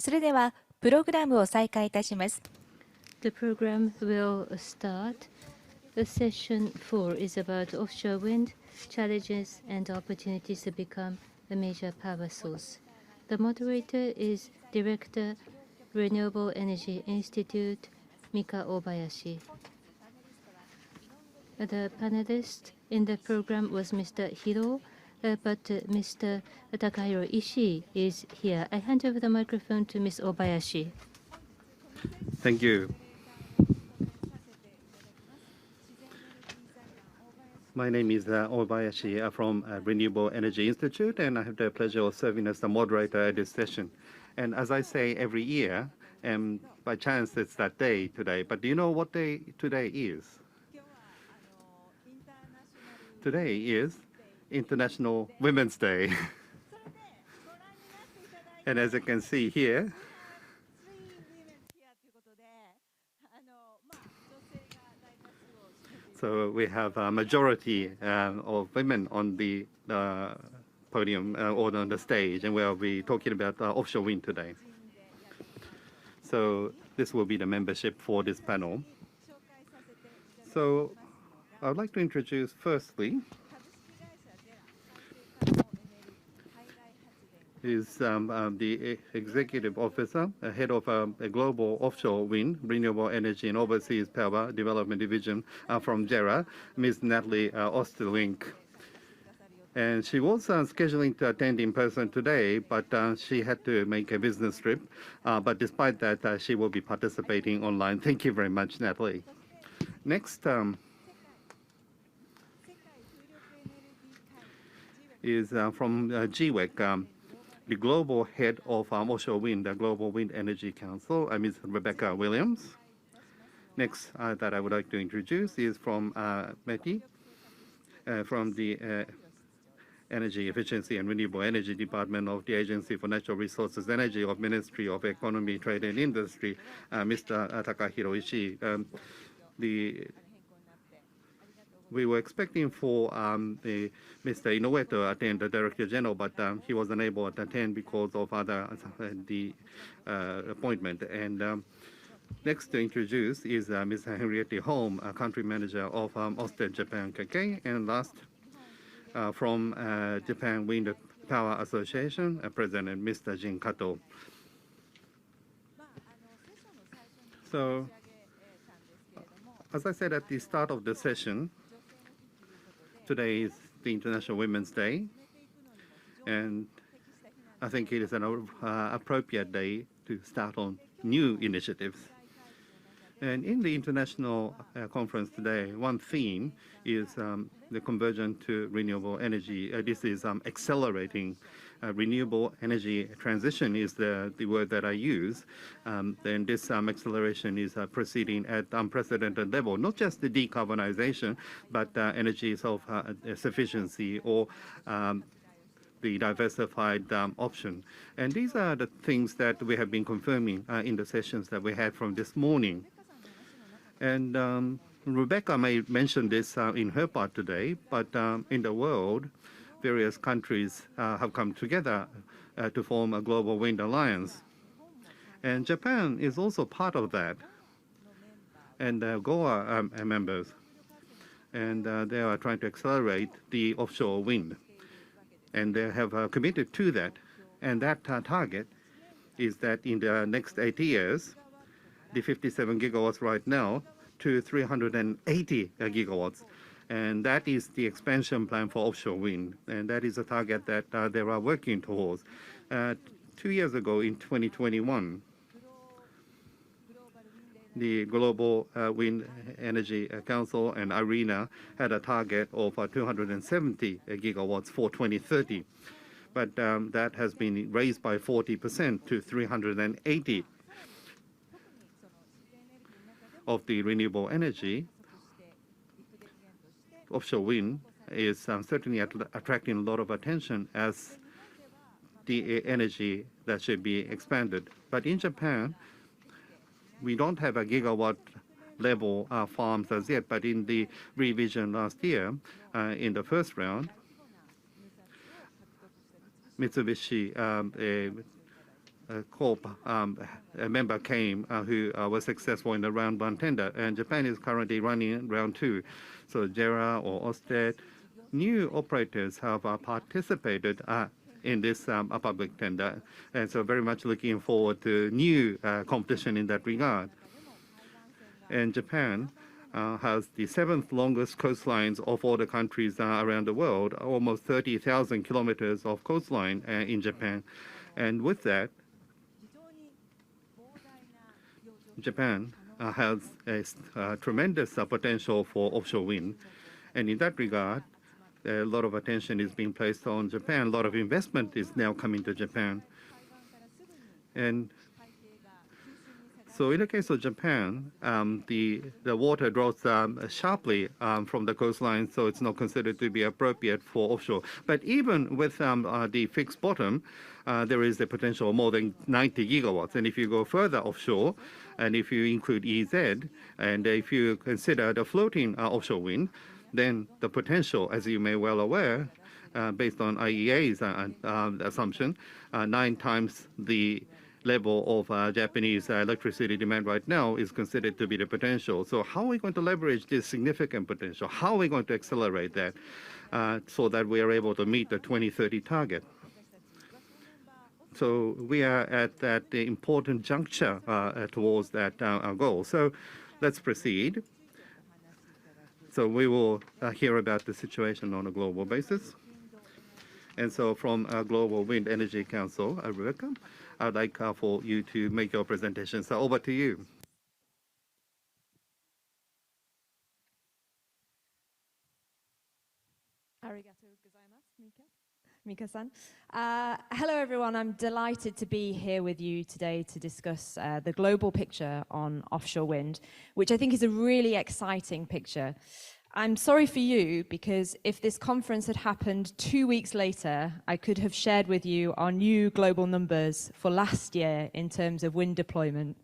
それではプログラムを再開いたします。The program will start. The session 4 is about offshore wind, challenges and opportunities to become a major power source. The moderator is Director, Renewable Energy Institute, Mika Obayashi. The panelist in the program was Mr. Hiro, but Mr. Takahiro Ishii is here. I hand over the microphone to Ms. Obayashi. Thank you. My name is Obayashi from Renewable Energy Institute, and I have the pleasure of serving as the moderator at this session. And as I say every year, and by chance it's that day today, but do you know what day today is? Today is International Women's Day. And as you can see here, so we have a majority of women on the podium or on the stage, and we'll be talking about offshore wind today. So this will be the membership for this panel. So I would like to introduce firstly is the Executive Officer, Head of a Global Offshore Wind, Renewable Energy and Overseas Power Development Division from JERA, Ms. Natalie Osterlink. And she was scheduling to attend in person today, but she had to make a business trip. But despite that, she will be participating online. Thank you very much, Natalie. Next is from GWEC, the Global Head of Offshore Wind, the Global Wind Energy Council, Ms. Rebecca Williams. Next that I would like to introduce is from METI, from the Energy Efficiency and Renewable Energy Department of the Agency for Natural Resources Energy of Ministry of Economy, Trade and Industry, Mr. Takahiro Ishii. We were expecting for Mr. Inoue to attend, the Director General, but he was unable to attend because of other appointment. And next to introduce is Ms. Henriette Holm, Country Manager of Ørsted Japan KK, and last from Japan Wind Power Association, President Mr. Jin Kato. So, as I said at the start of the session, today is the International Women's Day, and I think it is an appropriate day to start on new initiatives. And in the international conference today, one theme is the conversion to renewable energy. This is accelerating renewable energy transition is the word that I use. And this acceleration is proceeding at unprecedented level, not just the decarbonization, but energy self-sufficiency or the diversified option. And these are the things that we have been confirming in the sessions that we had from this morning. And Rebecca may mention this in her part today, but in the world, various countries have come together to form a global wind alliance. And Japan is also part of that, and GOA are members. And they are trying to accelerate the offshore wind. And they have committed to that. And that target is that in the next 8 years, the 57 gigawatts right now to 380 gigawatts. And that is the expansion plan for offshore wind. And that is a target that they are working towards. 2 years ago in 2021, the Global Wind Energy Council and IRENA had a target of 270 gigawatts for 2030. But that has been raised by 40% to 380 of the renewable energy. Offshore wind is certainly attracting a lot of attention as the energy that should be expanded. But in Japan, we don't have a gigawatt level farms as yet, but in the revision last year, in the first round, Mitsubishi Corp a member came who was successful in the round one tender, and Japan is currently running round two. So JERA or Ørsted, new operators have participated in this public tender, and so very much looking forward to new competition in that regard. And Japan has the 7th longest coastlines of all the countries around the world, almost 30,000 kilometers of coastline in Japan. And with that, Japan has a tremendous potential for offshore wind. And in that regard, a lot of attention is being placed on Japan. A lot of investment is now coming to Japan. And so in the case of Japan, the water draws sharply from the coastline, so it's not considered to be appropriate for offshore. But even with the fixed bottom, there is a potential of more than 90 gigawatts. And if you go further offshore, and if you include EZ, and if you consider the floating offshore wind, then the potential, as you may well aware, based on IEA's assumption, 9 times the level of Japanese electricity demand right now is considered to be the potential. So how are we going to leverage this significant potential? How are we going to accelerate that so that we are able to meet the 2030 target? So we are at that important juncture towards that goal. So let's proceed. So we will hear about the situation on a global basis. And so from Global Wind Energy Council, Rebecca, I'd like for you to make your presentation. So over to you. Arigatou gozaimasu, Mika-san. Hello, everyone. I'm delighted to be here with you today to discuss the global picture on offshore wind, which I think is a really exciting picture. I'm sorry for you, because if this conference had happened 2 weeks later, I could have shared with you our new global numbers for last year in terms of wind deployment.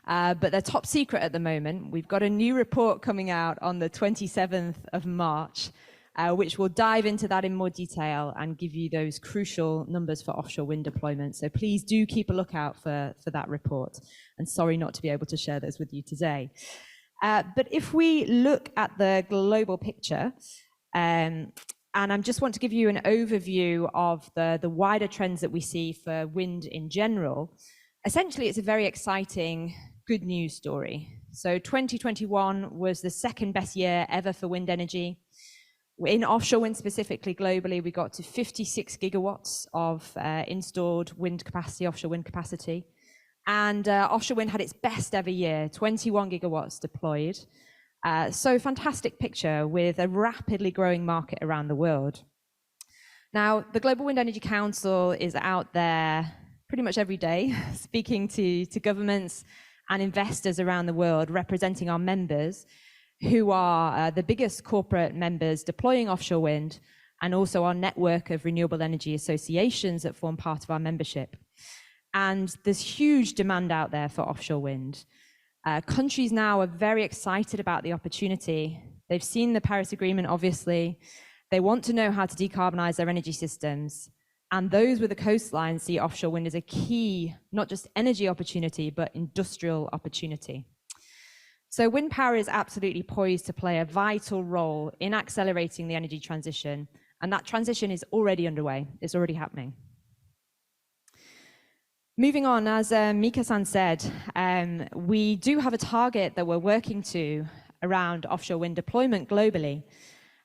But they're top secret at the moment. We've got a new report coming out on the 27th of March, which will dive into that in more detail and give you those crucial numbers for offshore wind deployment. So please do keep a lookout for that report. And sorry not to be able to share those with you today. But if we look at the global picture, and I just want to give you an overview of the wider trends that we see for wind in general, essentially it's a very exciting good news story. So 2021 was the second best year ever for wind energy. In offshore wind specifically globally, we got to 56 gigawatts of installed wind capacity, offshore wind capacity. And offshore wind had its best ever year, 21 gigawatts deployed. So fantastic picture with a rapidly growing market around the world. Now, the Global Wind Energy Council is out there pretty much every day, speaking to governments and investors around the world, representing our members, who are the biggest corporate members deploying offshore wind, and also our network of renewable energy associations that form part of our membership. And there's huge demand out there for offshore wind. Countries now are very excited about the opportunity. They've seen the Paris Agreement, obviously. They want to know how to decarbonize their energy systems. And those with the coastline see offshore wind as a key, not just energy opportunity, but industrial opportunity. So wind power is absolutely poised to play a vital role in accelerating the energy transition. And that transition is already underway. It's already happening. Moving on, as Mika-san said, we do have a target that we're working to around offshore wind deployment globally.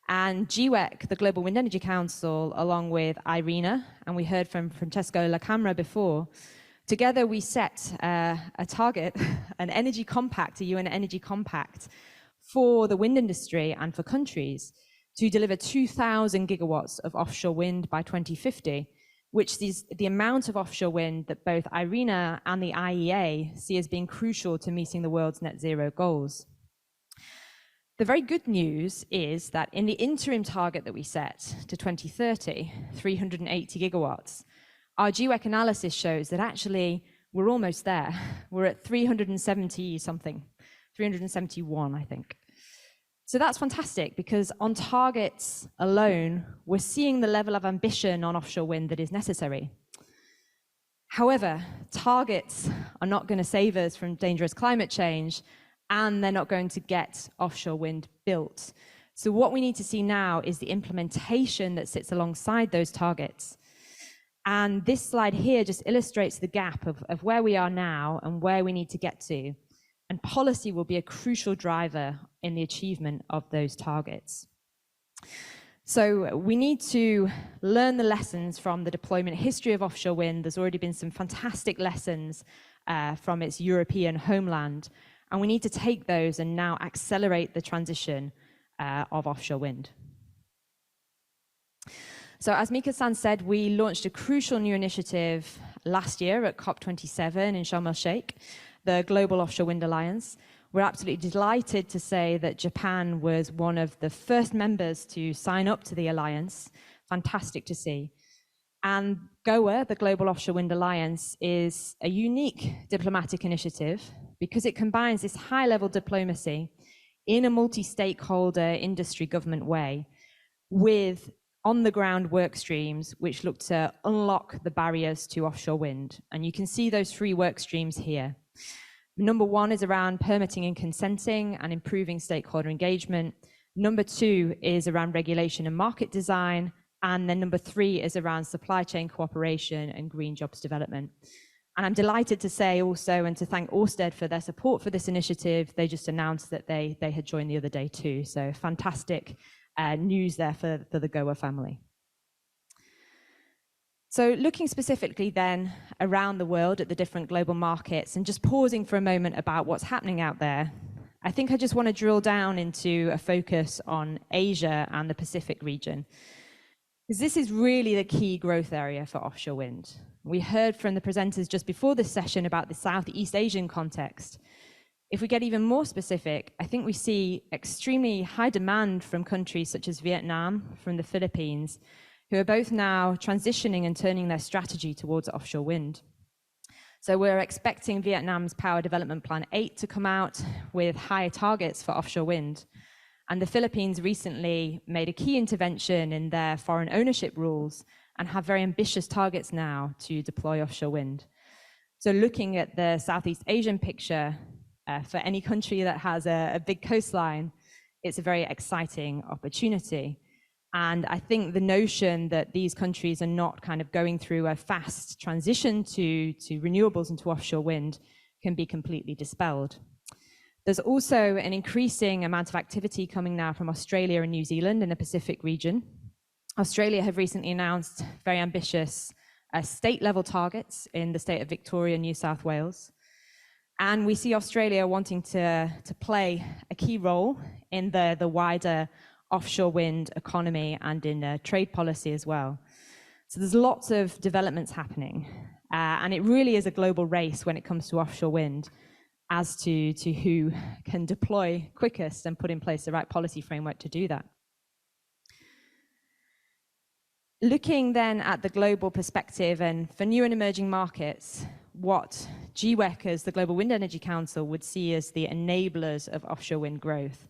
And GWEC, the Global Wind Energy Council, along with IRENA, and we heard from Francesco La Camera before, together we set a target, an energy compact, a UN energy compact for the wind industry and for countries to deliver 2,000 gigawatts of offshore wind by 2050, which is the amount of offshore wind that both IRENA and the IEA see as being crucial to meeting the world's net zero goals. The very good news is that in the interim target that we set to 2030, 380 gigawatts, our GWEC analysis shows that actually we're almost there. We're at 370 something, 371, I think. So that's fantastic, because on targets alone, we're seeing the level of ambition on offshore wind that is necessary. However, targets are not going to save us from dangerous climate change, and they're not going to get offshore wind built. So what we need to see now is the implementation that sits alongside those targets. And this slide here just illustrates the gap of where we are now and where we need to get to. And policy will be a crucial driver in the achievement of those targets. So we need to learn the lessons from the deployment history of offshore wind. There's already been some fantastic lessons from its European homeland, and we need to take those and now accelerate the transition of offshore wind. So as Mika-san said, we launched a crucial new initiative last year at COP27 in Sharm el-Sheikh, the Global Offshore Wind Alliance. We're absolutely delighted to say that Japan was one of the first members to sign up to the alliance. Fantastic to see. And GOA, the Global Offshore Wind Alliance, is a unique diplomatic initiative because it combines this high-level diplomacy in a multi-stakeholder industry government way with on-the-ground work streams which look to unlock the barriers to offshore wind. And you can see those 3 work streams here. Number 1 is around permitting and consenting and improving stakeholder engagement. Number 2 is around regulation and market design. And then number 3 is around supply chain cooperation and green jobs development. And I'm delighted to say also, and to thank Ørsted for their support for this initiative. They just announced that they had joined the other day too. So fantastic news there for the GOA family. So looking specifically then around the world at the different global markets and just pausing for a moment about what's happening out there, I think I just want to drill down into a focus on Asia and the Pacific region, because this is really the key growth area for offshore wind. We heard from the presenters just before this session about the Southeast Asian context. If we get even more specific, I think we see extremely high demand from countries such as Vietnam, from the Philippines, who are both now transitioning and turning their strategy towards offshore wind. So we're expecting Vietnam's Power Development Plan 8 to come out with higher targets for offshore wind. And the Philippines recently made a key intervention in their foreign ownership rules and have very ambitious targets now to deploy offshore wind. So looking at the Southeast Asian picture, for any country that has a big coastline, it's a very exciting opportunity. And I think the notion that these countries are not kind of going through a fast transition to renewables and to offshore wind can be completely dispelled. There's also an increasing amount of activity coming now from Australia and New Zealand in the Pacific region. Australia have recently announced very ambitious state-level targets in the state of Victoria and New South Wales. And we see Australia wanting to play a key role in the wider offshore wind economy and in trade policy as well. So there's lots of developments happening. And it really is a global race when it comes to offshore wind as to who can deploy quickest and put in place the right policy framework to do that. Looking then at the global perspective and for new and emerging markets, what GWEC as the Global Wind Energy Council would see as the enablers of offshore wind growth.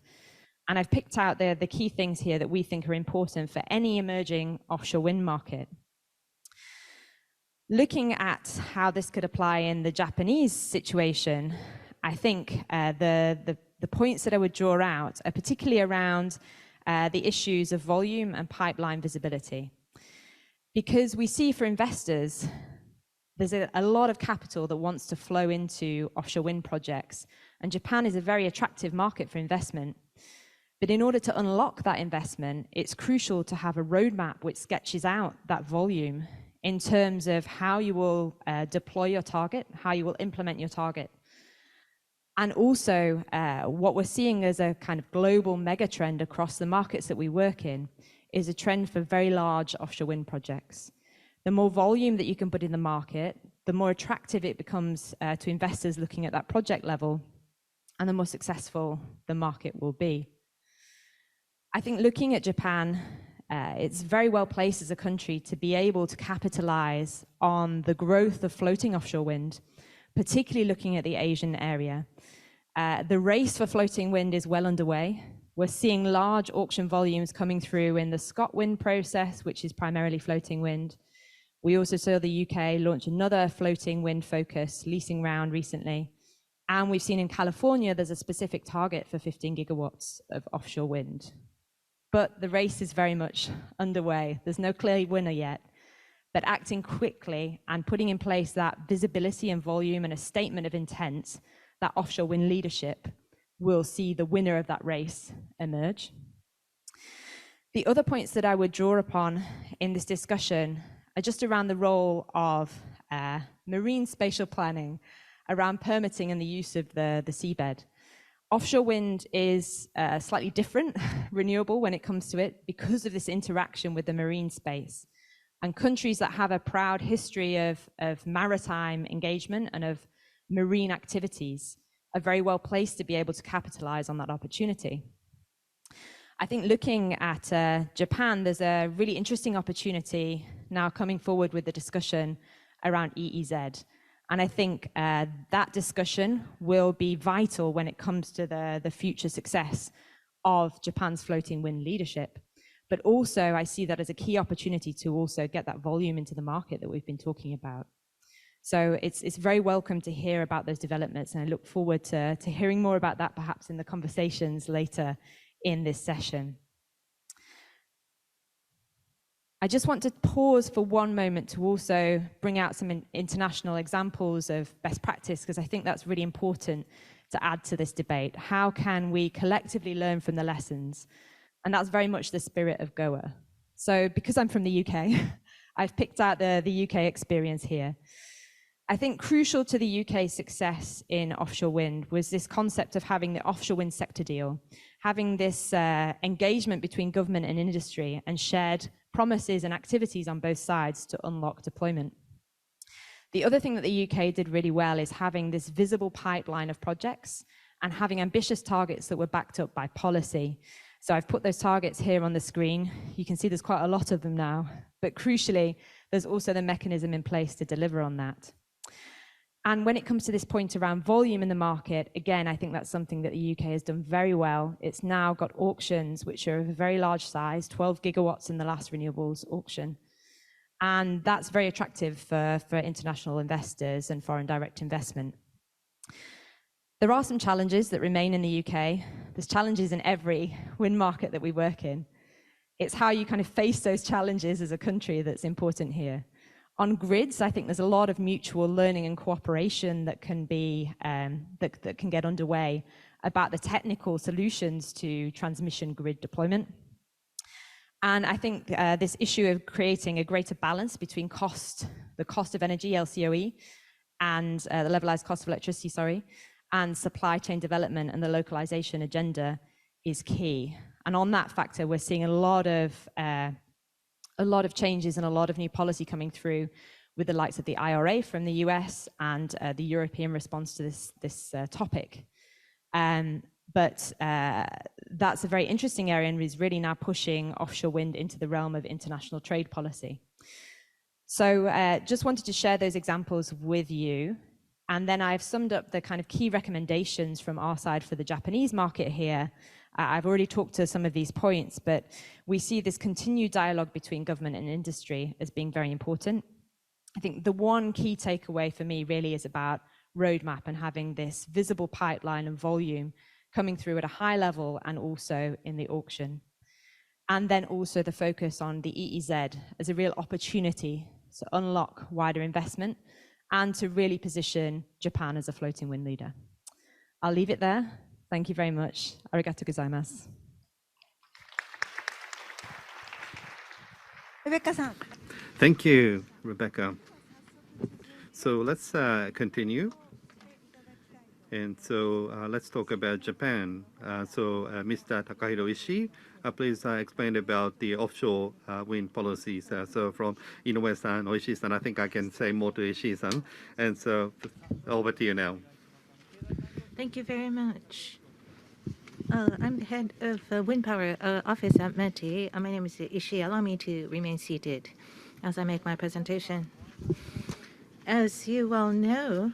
And I've picked out the key things here that we think are important for any emerging offshore wind market. Looking at how this could apply in the Japanese situation, I think the points that I would draw out are particularly around the issues of volume and pipeline visibility. Because we see for investors, there's a lot of capital that wants to flow into offshore wind projects, and Japan is a very attractive market for investment. But in order to unlock that investment, it's crucial to have a roadmap which sketches out that volume in terms of how you will deploy your target, how you will implement your target. And also what we're seeing as a kind of global mega trend across the markets that we work in is a trend for very large offshore wind projects. The more volume that you can put in the market, the more attractive it becomes to investors looking at that project level, and the more successful the market will be. I think looking at Japan, it's very well placed as a country to be able to capitalize on the growth of floating offshore wind, particularly looking at the Asian area. The race for floating wind is well underway. We're seeing large auction volumes coming through in the ScotWind process, which is primarily floating wind. We also saw the UK launch another floating wind focus leasing round recently. And we've seen in California, there's a specific target for 15 gigawatts of offshore wind. But the race is very much underway. There's no clear winner yet. But acting quickly and putting in place that visibility and volume and a statement of intent, that offshore wind leadership, will see the winner of that race emerge. The other points that I would draw upon in this discussion are just around the role of marine spatial planning, around permitting and the use of the seabed. Offshore wind is slightly different, renewable when it comes to it, because of this interaction with the marine space. And countries that have a proud history of maritime engagement and of marine activities are very well placed to be able to capitalize on that opportunity. I think looking at Japan, there's a really interesting opportunity now coming forward with the discussion around EEZ. And I think that discussion will be vital when it comes to the future success of Japan's floating wind leadership. But also, I see that as a key opportunity to also get that volume into the market that we've been talking about. So it's very welcome to hear about those developments, and I look forward to hearing more about that perhaps in the conversations later in this session. I just want to pause for one moment to also bring out some international examples of best practice, because I think that's really important to add to this debate. How can we collectively learn from the lessons? And that's very much the spirit of Goa. So because I'm from the UK, I've picked out the UK experience here. I think crucial to the UK's success in offshore wind was this concept of having the offshore wind sector deal, having this engagement between government and industry and shared promises and activities on both sides to unlock deployment. The other thing that the UK did really well is having this visible pipeline of projects and having ambitious targets that were backed up by policy. So I've put those targets here on the screen. You can see there's quite a lot of them now, but crucially, there's also the mechanism in place to deliver on that. And when it comes to this point around volume in the market, again, I think that's something that the UK has done very well. It's now got auctions which are of a very large size, 12 gigawatts in the last renewables auction. And that's very attractive for international investors and foreign direct investment. There are some challenges that remain in the UK. There's challenges in every wind market that we work in. It's how you kind of face those challenges as a country that's important here. On grids, I think there's a lot of mutual learning and cooperation that can be that can get underway about the technical solutions to transmission grid deployment. And I think this issue of creating a greater balance between the cost of energy, LCOE, and the levelized cost of electricity, and supply chain development and the localization agenda is key. And on that factor, we're seeing a lot of changes and a lot of new policy coming through with the likes of the IRA from the US and the European response to this topic. But that's a very interesting area and is really now pushing offshore wind into the realm of international trade policy. So just wanted to share those examples with you. And then I've summed up the kind of key recommendations from our side for the Japanese market here. I've already talked to some of these points, but we see this continued dialogue between government and industry as being very important. I think the one key takeaway for me really is about roadmap and having this visible pipeline and volume coming through at a high level and also in the auction. And then also the focus on the EEZ as a real opportunity to unlock wider investment and to really position Japan as a floating wind leader. I'll leave it there. Thank you very much. Arigato gozaimasu. Rebecca-san. Thank you, Rebecca. So let's continue. And so let's talk about Japan. Mr. Takahiro Ishii, please explain about the offshore wind policies. So from Inoue-san or Ishii-san, I think I can say more to Ishii-san. And so over to you now. Thank you very much. I'm the head of Wind Power Office at METI. My name is Ishii. Allow me to remain seated as I make my presentation. As you well know,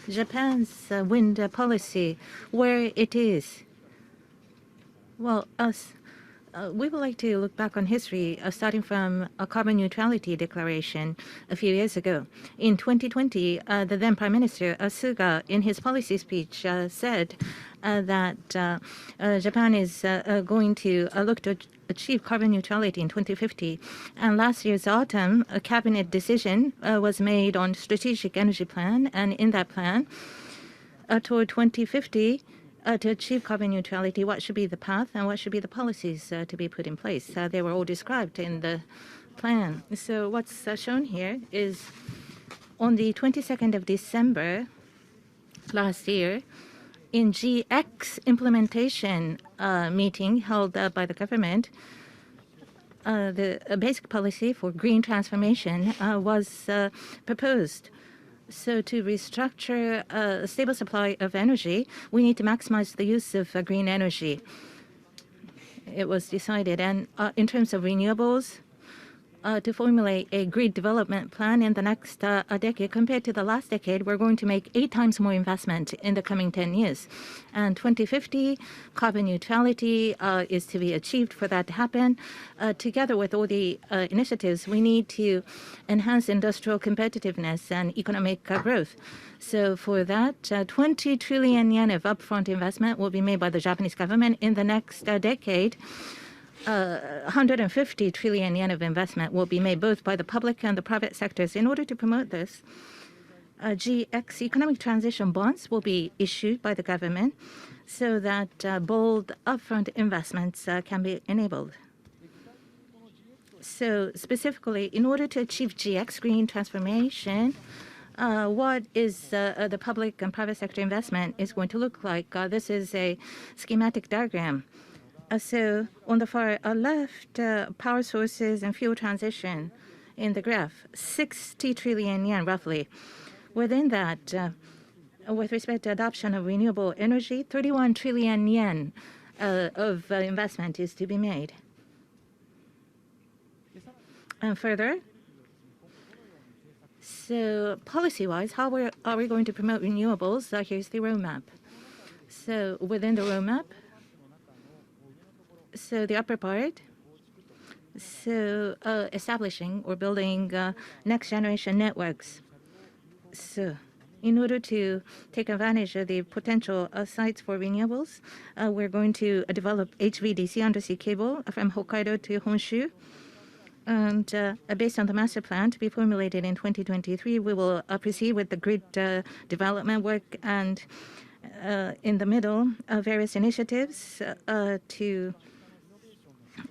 Japan's wind policy, where it is, well, us We would like to look back on history, starting from a carbon neutrality declaration a few years ago. In 2020, the then Prime Minister Suga, in his policy speech, said that Japan is going to look to achieve carbon neutrality in 2050. And last year's autumn, a cabinet decision was made on strategic energy plan, and in that plan, toward 2050, to achieve carbon neutrality, what should be the path and what should be the policies to be put in place. They were all described in the plan. So what's shown here is on the 22nd of December last year, in GX implementation meeting held by the government, the basic policy for green transformation was proposed. So to restructure a stable supply of energy, we need to maximize the use of green energy. It was decided. And in terms of renewables, to formulate a grid development plan in the next decade, compared to the last decade, we're going to make 8 times more investment in the coming 10 years. And 2050, carbon neutrality is to be achieved. For that to happen, together with all the initiatives, we need to enhance industrial competitiveness and economic growth. So for that, 20 trillion yen of upfront investment will be made by the Japanese government in the next decade. 150 trillion yen of investment will be made both by the public and the private sectors. In order to promote this, GX economic transition bonds will be issued by the government so that bold upfront investments can be enabled. So specifically, in order to achieve GX green transformation, what is the public and private sector investment is going to look like. This is a schematic diagram. So on the far left, power sources and fuel transition in the graph, 60 trillion yen roughly. Within that, with respect to adoption of renewable energy, 31 trillion yen of investment is to be made. And further, so policy-wise, how are we going to promote renewables? Here's the roadmap. So within the roadmap, so the upper part, so establishing or building next generation networks. So in order to take advantage of the potential sites for renewables, we're going to develop HVDC undersea cable from Hokkaido to Honshu. And based on the master plan to be formulated in 2023, we will proceed with the grid development work, and in the middle, various initiatives to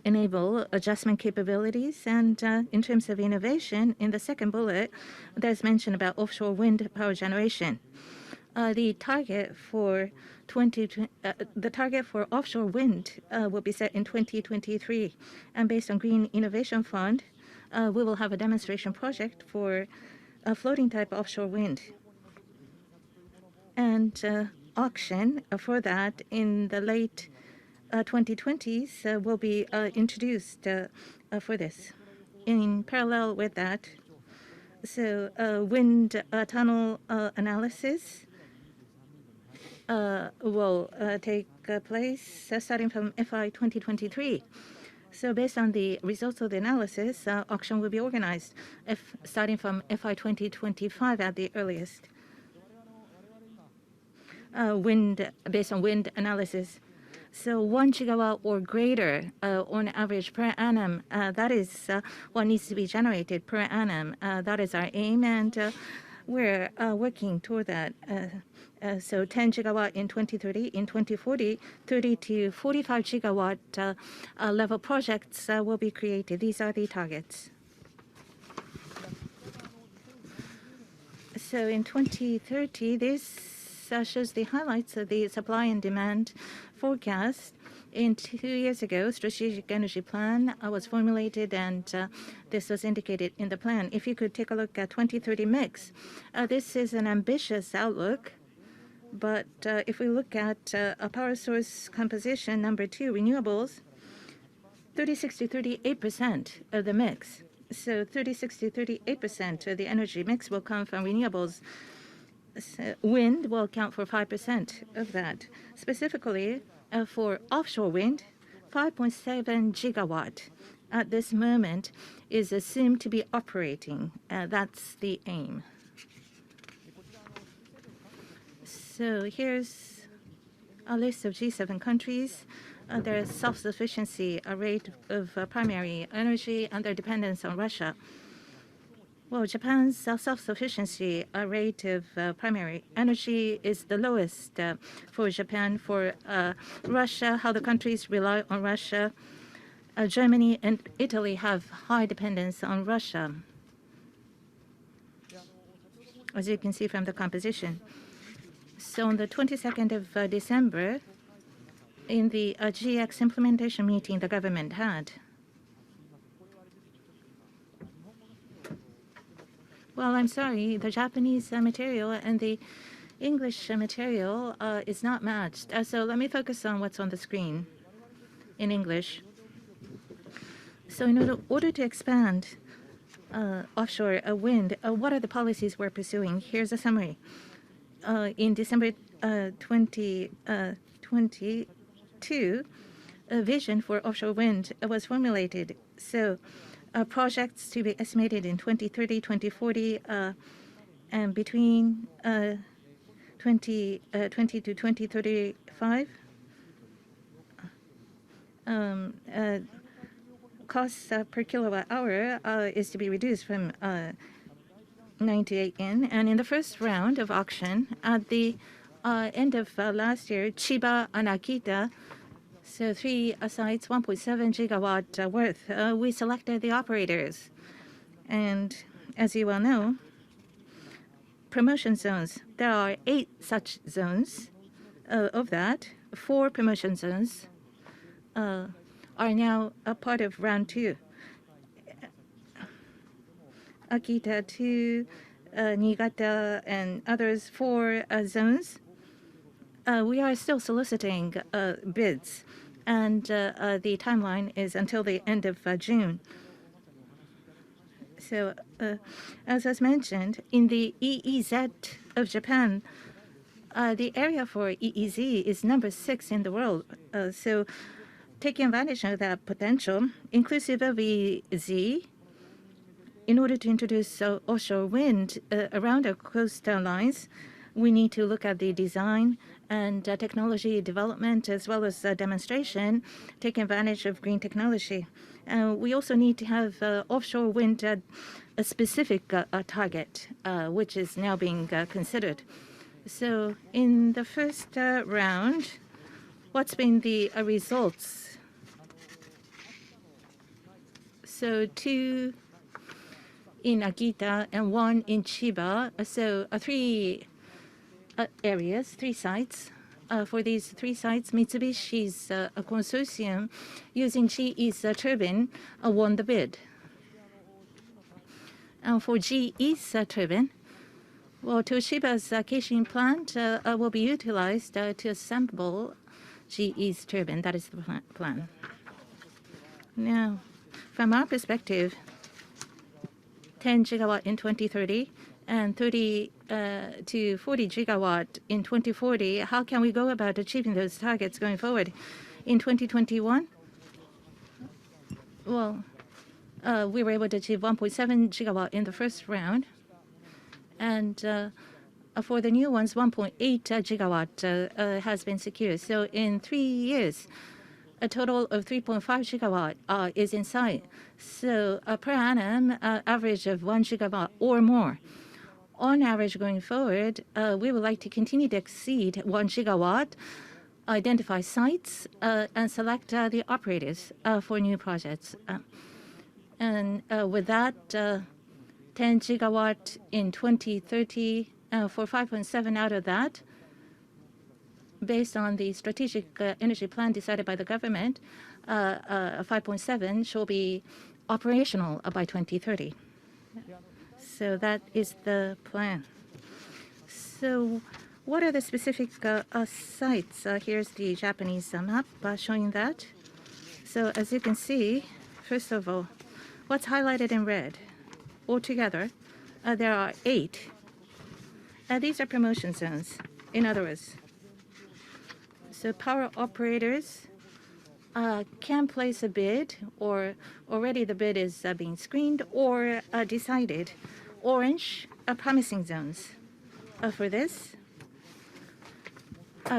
enable adjustment capabilities. And in terms of innovation, in the second bullet, there's mention about offshore wind power generation. The target for offshore wind will be set in 2023, and based on Green Innovation Fund, we will have a demonstration project for a floating type offshore wind, and auction for that in the late 2020s will be introduced for this. In parallel with that, so wind tunnel analysis will take place starting from FY 2023. So based on the results of the analysis, auction will be organized starting from FY 2025 at the earliest. Based on wind analysis. So 1 gigawatt or greater on average per annum, that is what needs to be generated per annum. That is our aim, and we're working toward that. So 10 gigawatt in 2030, in 2040, 30 to 45 gigawatt level projects will be created. These are the targets. So in 2030, this shows the highlights of the supply and demand forecast. 2 years ago, strategic energy plan was formulated, and this was indicated in the plan. If you could take a look at 2030 mix, this is an ambitious outlook. But if we look at a power source composition, number 2, renewables, 36 to 38% of the mix. So 36 to 38% of the energy mix will come from renewables. So wind will account for 5% of that. Specifically, for offshore wind, 5.7 gigawatt at this moment is assumed to be operating. That's the aim. So here's a list of G7 countries. Their self-sufficiency rate of primary energy and their dependence on Russia. Well, Japan's self-sufficiency rate of primary energy is the lowest for Japan. For Russia, how the countries rely on Russia, Germany and Italy have high dependence on Russia, as you can see from the composition. So on the 22nd of December, in the GX implementation meeting the government had, well, I'm sorry, the Japanese material and the English material is not matched. So let me focus on what's on the screen in English. So in order to expand offshore wind, what are the policies we're pursuing? Here's a summary. In December 2022, a vision for offshore wind was formulated. So projects to be estimated in 2030, 2040, and between 2020 to 2035. Cost per kilowatt hour is to be reduced from 98 yen. And in the first round of auction, at the end of last year, Chiba and Akita, so 3 sites, 1.7 gigawatt worth, we selected the operators. And as you well know, promotion zones, there are 8 such zones. Of that, 4 promotion zones are now a part of round 2. Akita 2, Niigata, and others 4 zones. We are still soliciting bids, and the timeline is until the end of June. So, as was mentioned, in the EEZ of Japan, the area for EEZ is number 6 in the world. So, taking advantage of that potential, inclusive of EEZ, in order to introduce offshore wind around our coastal lines, we need to look at the design and technology development as well as demonstration, taking advantage of green technology. We also need to have offshore wind a specific target, which is now being considered. So in the first round, what's been the results? So 2 in Akita and 1 in Chiba. So 3 areas, 3 sites. For these 3 sites, Mitsubishi's a consortium using GE's turbine won the bid. And for GE's turbine, well, Toshiba's Keishin plant will be utilized to assemble GE's turbine. That is the plan. Now, from our perspective, 10 gigawatt in 2030 and 30 to 40 gigawatt in 2040. How can we go about achieving those targets going forward? In 2021, well, we were able to achieve 1.7 gigawatt in the first round, and for the new ones, 1.8 gigawatt has been secured. So in 3 years, a total of 3.5 gigawatt is in sight. So per annum, average of 1 gigawatt or more. On average, going forward, we would like to continue to exceed 1 gigawatt, identify sites, and select the operators for new projects. And with that, 10 gigawatt in 2030, for 5.7 out of that, based on the strategic energy plan decided by the government, 5.7 shall be operational by 2030. So that is the plan. So what are the specific sites? Here's the Japanese map showing that. So as you can see, first of all, what's highlighted in red? Altogether, there are 8. These are promotion zones, in other words. So power operators can place a bid, or already the bid is being screened or decided. Orange, promising zones. For this,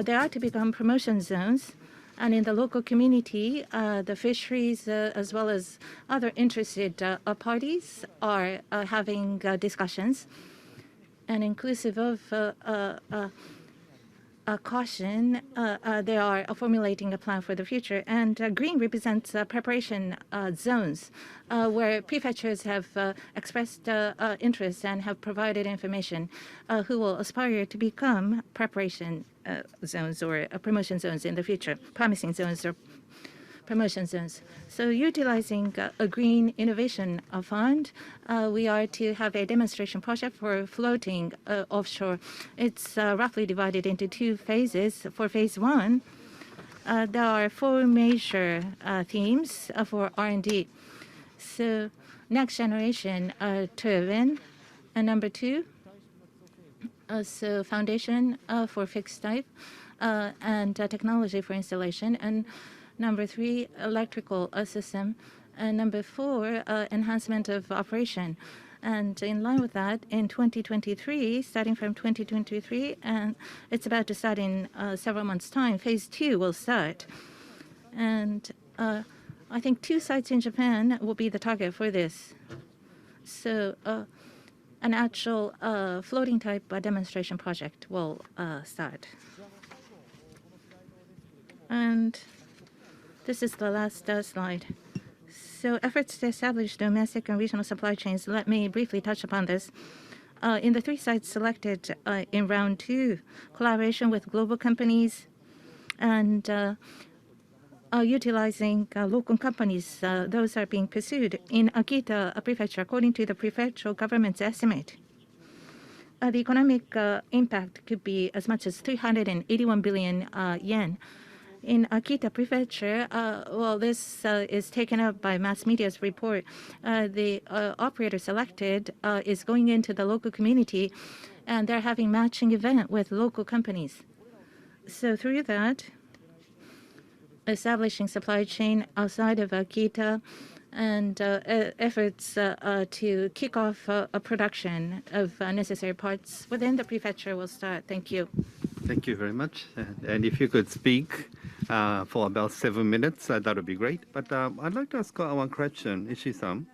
they are to become promotion zones. And in the local community, the fisheries, as well as other interested parties, are having discussions. And inclusive of caution, they are formulating a plan for the future. And green represents preparation zones where prefectures have expressed interest and have provided information who will aspire to become preparation zones or promotion zones in the future, promising zones or promotion zones. So utilizing a green innovation fund, we are to have a demonstration project for floating offshore. It's roughly divided into 2 phases. For phase 1, there are 4 major themes for R&D. So next generation turbine, and number 2, so foundation for fixed type and technology for installation, and number 3, electrical system, and number 4, enhancement of operation. And in line with that, in 2023, starting from 2023, and it's about to start in several months' time, phase 2 will start. And I think 2 sites in Japan will be the target for this. So an actual floating type demonstration project will start. And this is the last slide. So efforts to establish domestic and regional supply chains. Let me briefly touch upon this. In the 3 sites selected in round 2, collaboration with global companies and utilizing local companies, those are being pursued. In Akita Prefecture, according to the prefectural government's estimate, the economic impact could be as much as 381 billion yen. In Akita Prefecture, well, this is taken up by mass media's report. The operator selected is going into the local community, and they're having matching event with local companies. So through that, establishing supply chain outside of Akita and efforts to kick off a production of necessary parts within the prefecture will start. Thank you. Thank you very much. And if you could speak for about 7 minutes, that would be great. But I'd like to ask one question, Ishii-san.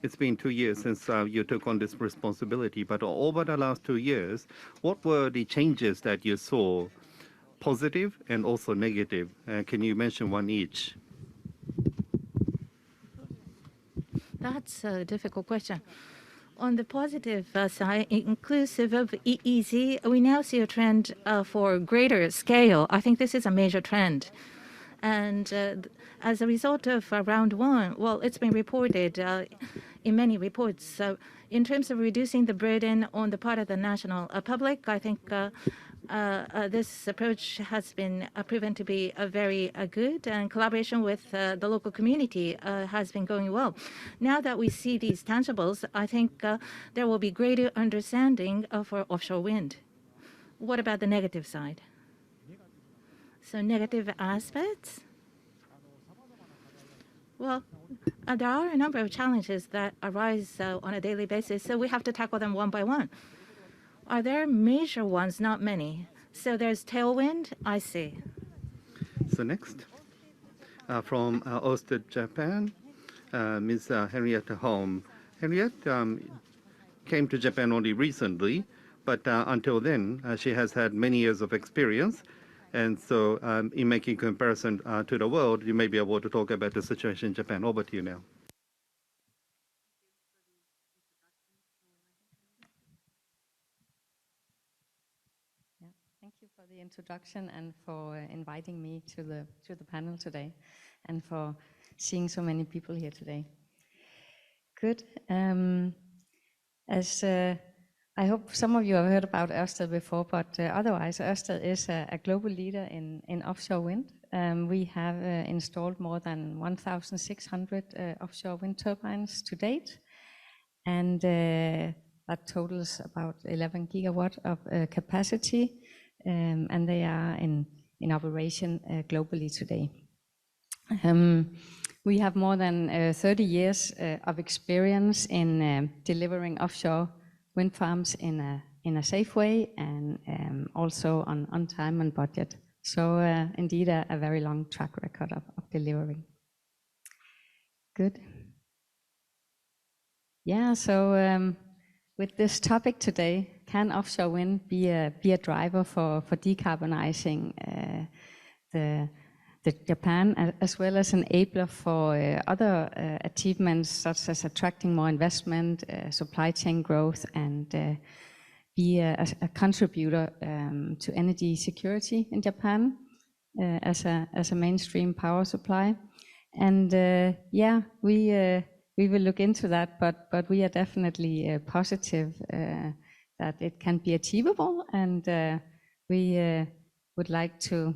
It's been 2 years since you took on this responsibility, but over the last 2 years, what were the changes that you saw, positive and also negative? Can you mention one each? That's a difficult question. On the positive side, inclusive of EEZ, we now see a trend for greater scale. I think this is a major trend. And as a result of round 1, well, it's been reported in many reports. So in terms of reducing the burden on the part of the national public, I think this approach has been proven to be very good, and collaboration with the local community has been going well. Now that we see these tangibles, I think there will be greater understanding for offshore wind. What about the negative side? So negative aspects? Well, there are a number of challenges that arise on a daily basis, so we have to tackle them one by one. Are there major ones? Not many. So there's tailwind, I see. So next, from Orsted Japan, Ms. Henriette Holm. Henriette came to Japan only recently, but until then, she has had many years of experience. And so in making comparison to the world, you may be able to talk about the situation in Japan. Over to you now. Thank you for the introduction and for inviting me to the panel today, and for seeing so many people here today. Good. As I hope some of you have heard about Ørsted before, but otherwise Ørsted is a global leader in offshore wind. We have installed more than 1,600 offshore wind turbines to date, and that totals about 11 gigawatt of capacity. And they are in operation globally today. We have more than 30 years of experience in delivering offshore wind farms in a safe way and also on time and budget. So indeed a very long track record of delivering. Good. Yeah, so with this topic today, can offshore wind be a driver for decarbonizing the Japan, as well as an enabler for other achievements such as attracting more investment, supply chain growth, and be a contributor to energy security in Japan as a mainstream power supply. And yeah, we will look into that, but we are definitely positive that it can be achievable, and we would like to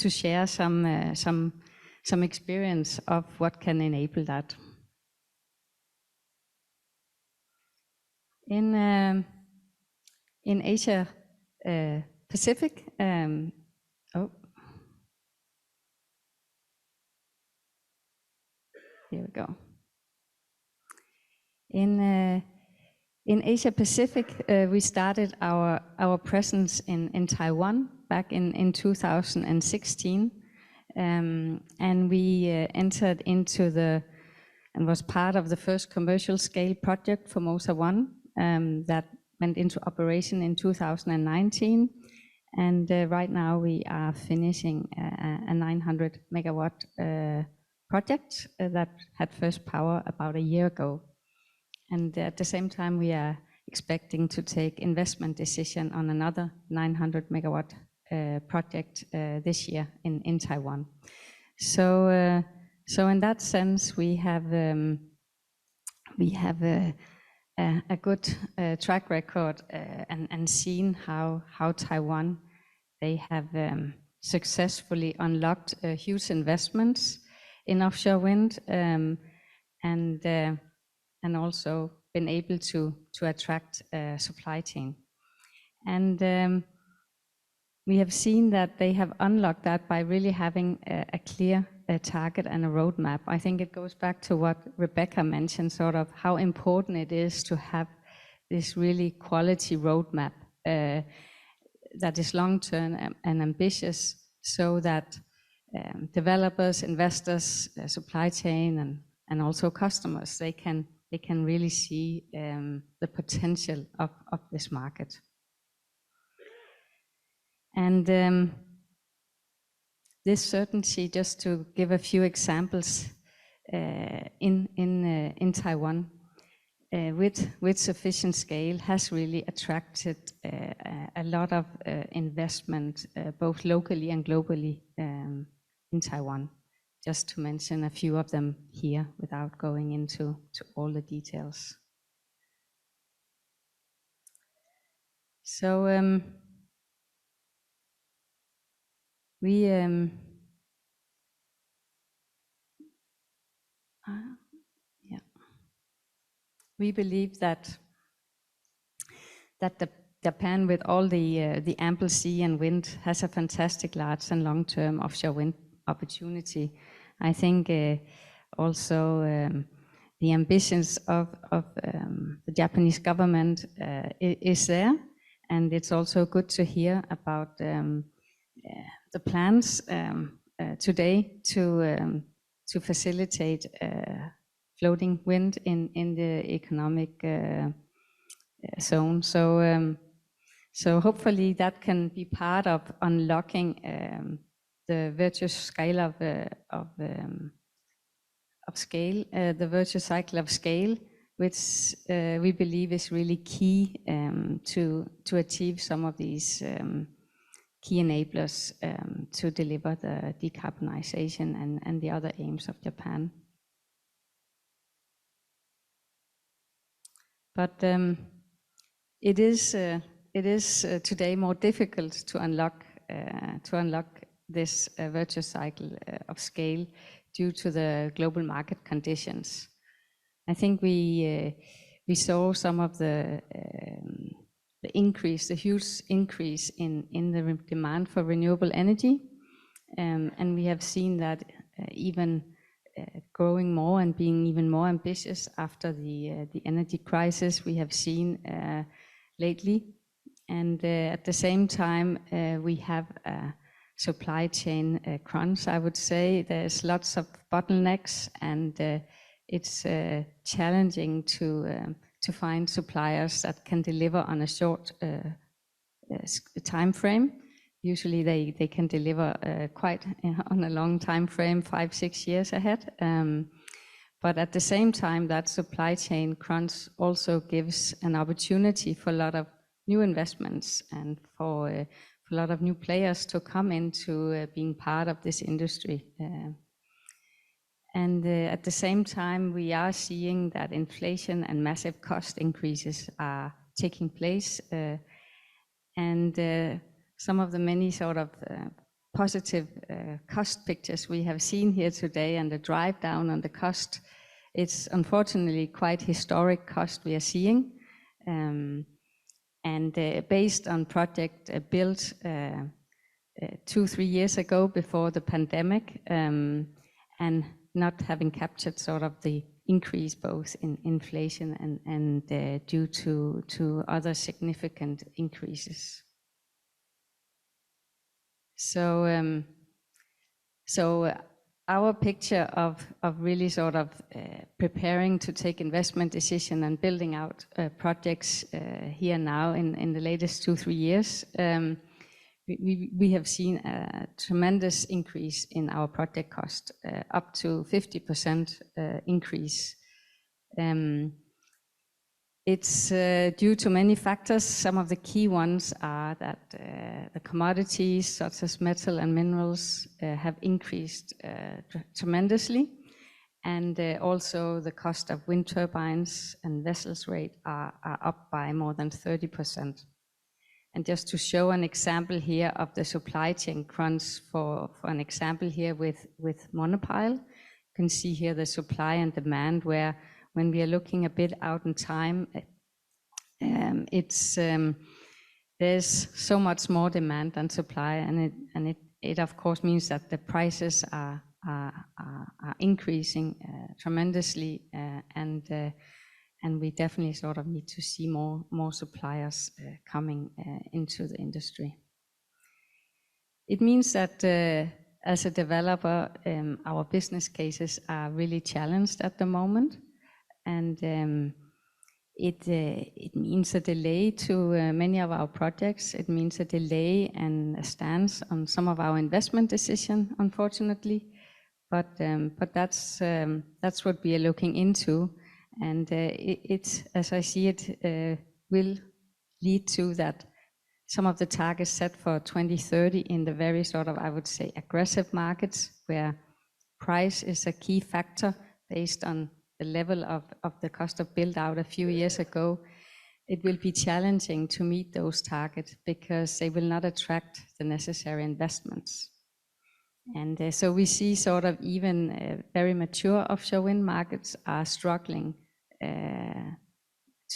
share some experience of what can enable that. In Asia Pacific, here we go. In Asia Pacific, we started our presence in Taiwan back in 2016, and we entered into and was part of the first commercial scale project for Formosa 1 that went into operation in 2019. And right now we are finishing a 900 megawatt project that had first power about a year ago. And at the same time, we are expecting to take investment decision on another 900 megawatt project this year in Taiwan. So in that sense, we have a good track record and seen how Taiwan, they have successfully unlocked huge investments in offshore wind and also been able to attract supply chain. And we have seen that they have unlocked that by really having a clear target and a roadmap. I think it goes back to what Rebecca mentioned, sort of how important it is to have this really quality roadmap that is long-term and ambitious, so that developers, investors, supply chain, and also customers, they can really see the potential of this market. And this certainty, just to give a few examples, in Taiwan, with sufficient scale, has really attracted a lot of investment, both locally and globally, in Taiwan. Just to mention a few of them here, without going into all the details. So we believe that Japan, with all the ample sea and wind, has a fantastic large and long-term offshore wind opportunity. I think also the ambitions of the Japanese government is there, and it's also good to hear about the plans today to facilitate floating wind in the economic zone. So hopefully that can be part of unlocking the virtuous scale of scale, the virtuous cycle of scale, which we believe is really key to achieve some of these key enablers to deliver the decarbonization and the other aims of Japan. But it is today more difficult to unlock this virtuous cycle of scale due to the global market conditions. I think we saw some of the huge increase in the demand for renewable energy, And we have seen that even growing more and being even more ambitious after the energy crisis we have seen lately. And at the same time, we have a supply chain crunch, I would say. There's lots of bottlenecks, and it's challenging to find suppliers that can deliver on a short time frame. Usually they can deliver quite on a long time frame, 5-6 years ahead. But at the same time, that supply chain crunch also gives an opportunity for a lot of new investments and for a lot of new players to come into being part of this industry. And at the same time, we are seeing that inflation and massive cost increases are taking place. And some of the many sort of positive cost pictures we have seen here today and the drive down on the cost, it's unfortunately quite historic cost we are seeing. And based on project built 2-3 years ago before the pandemic, and not having captured sort of the increase both in inflation and due to other significant increases. So our picture of really sort of preparing to take investment decision and building out projects here now in the latest 2-3 years, we have seen a tremendous increase in our project cost, up to 50% increase. It's due to many factors. Some of the key ones are that the commodities such as metal and minerals have increased tremendously, and also the cost of wind turbines and vessels rate are up by more than 30%. And just to show an example here of the supply chain crunch for an example here with monopile, you can see here the supply and demand, where when we are looking a bit out in time, there's so much more demand than supply, and it of course means that the prices are increasing tremendously, and we definitely sort of need to see more suppliers coming into the industry. It means that as a developer, our business cases are really challenged at the moment. And it means a delay to many of our projects. It means a delay and a stance on some of our investment decision, unfortunately. But that's what we are looking into, and it, as I see it, will lead to that some of the targets set for 2030 in the very sort of, I would say, aggressive markets, where price is a key factor based on the level of the cost of build out a few years ago. It will be challenging to meet those targets because they will not attract the necessary investments. And so we see sort of even very mature offshore wind markets are struggling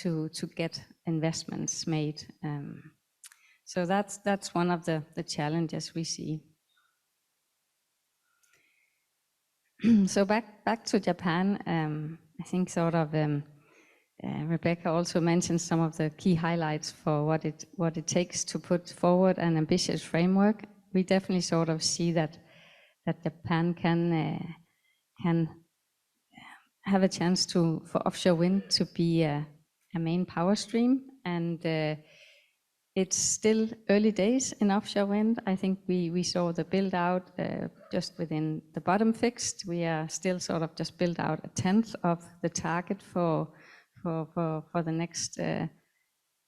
to get investments made. So that's one of the challenges we see. So back to Japan, I think sort of Rebecca also mentioned some of the key highlights for what it takes to put forward an ambitious framework. We definitely sort of see that Japan can have a chance for offshore wind to be a main power stream, and it's still early days in offshore wind. I think we saw the build out just within the bottom fixed. We are still sort of just built out 1/10 of the target for the next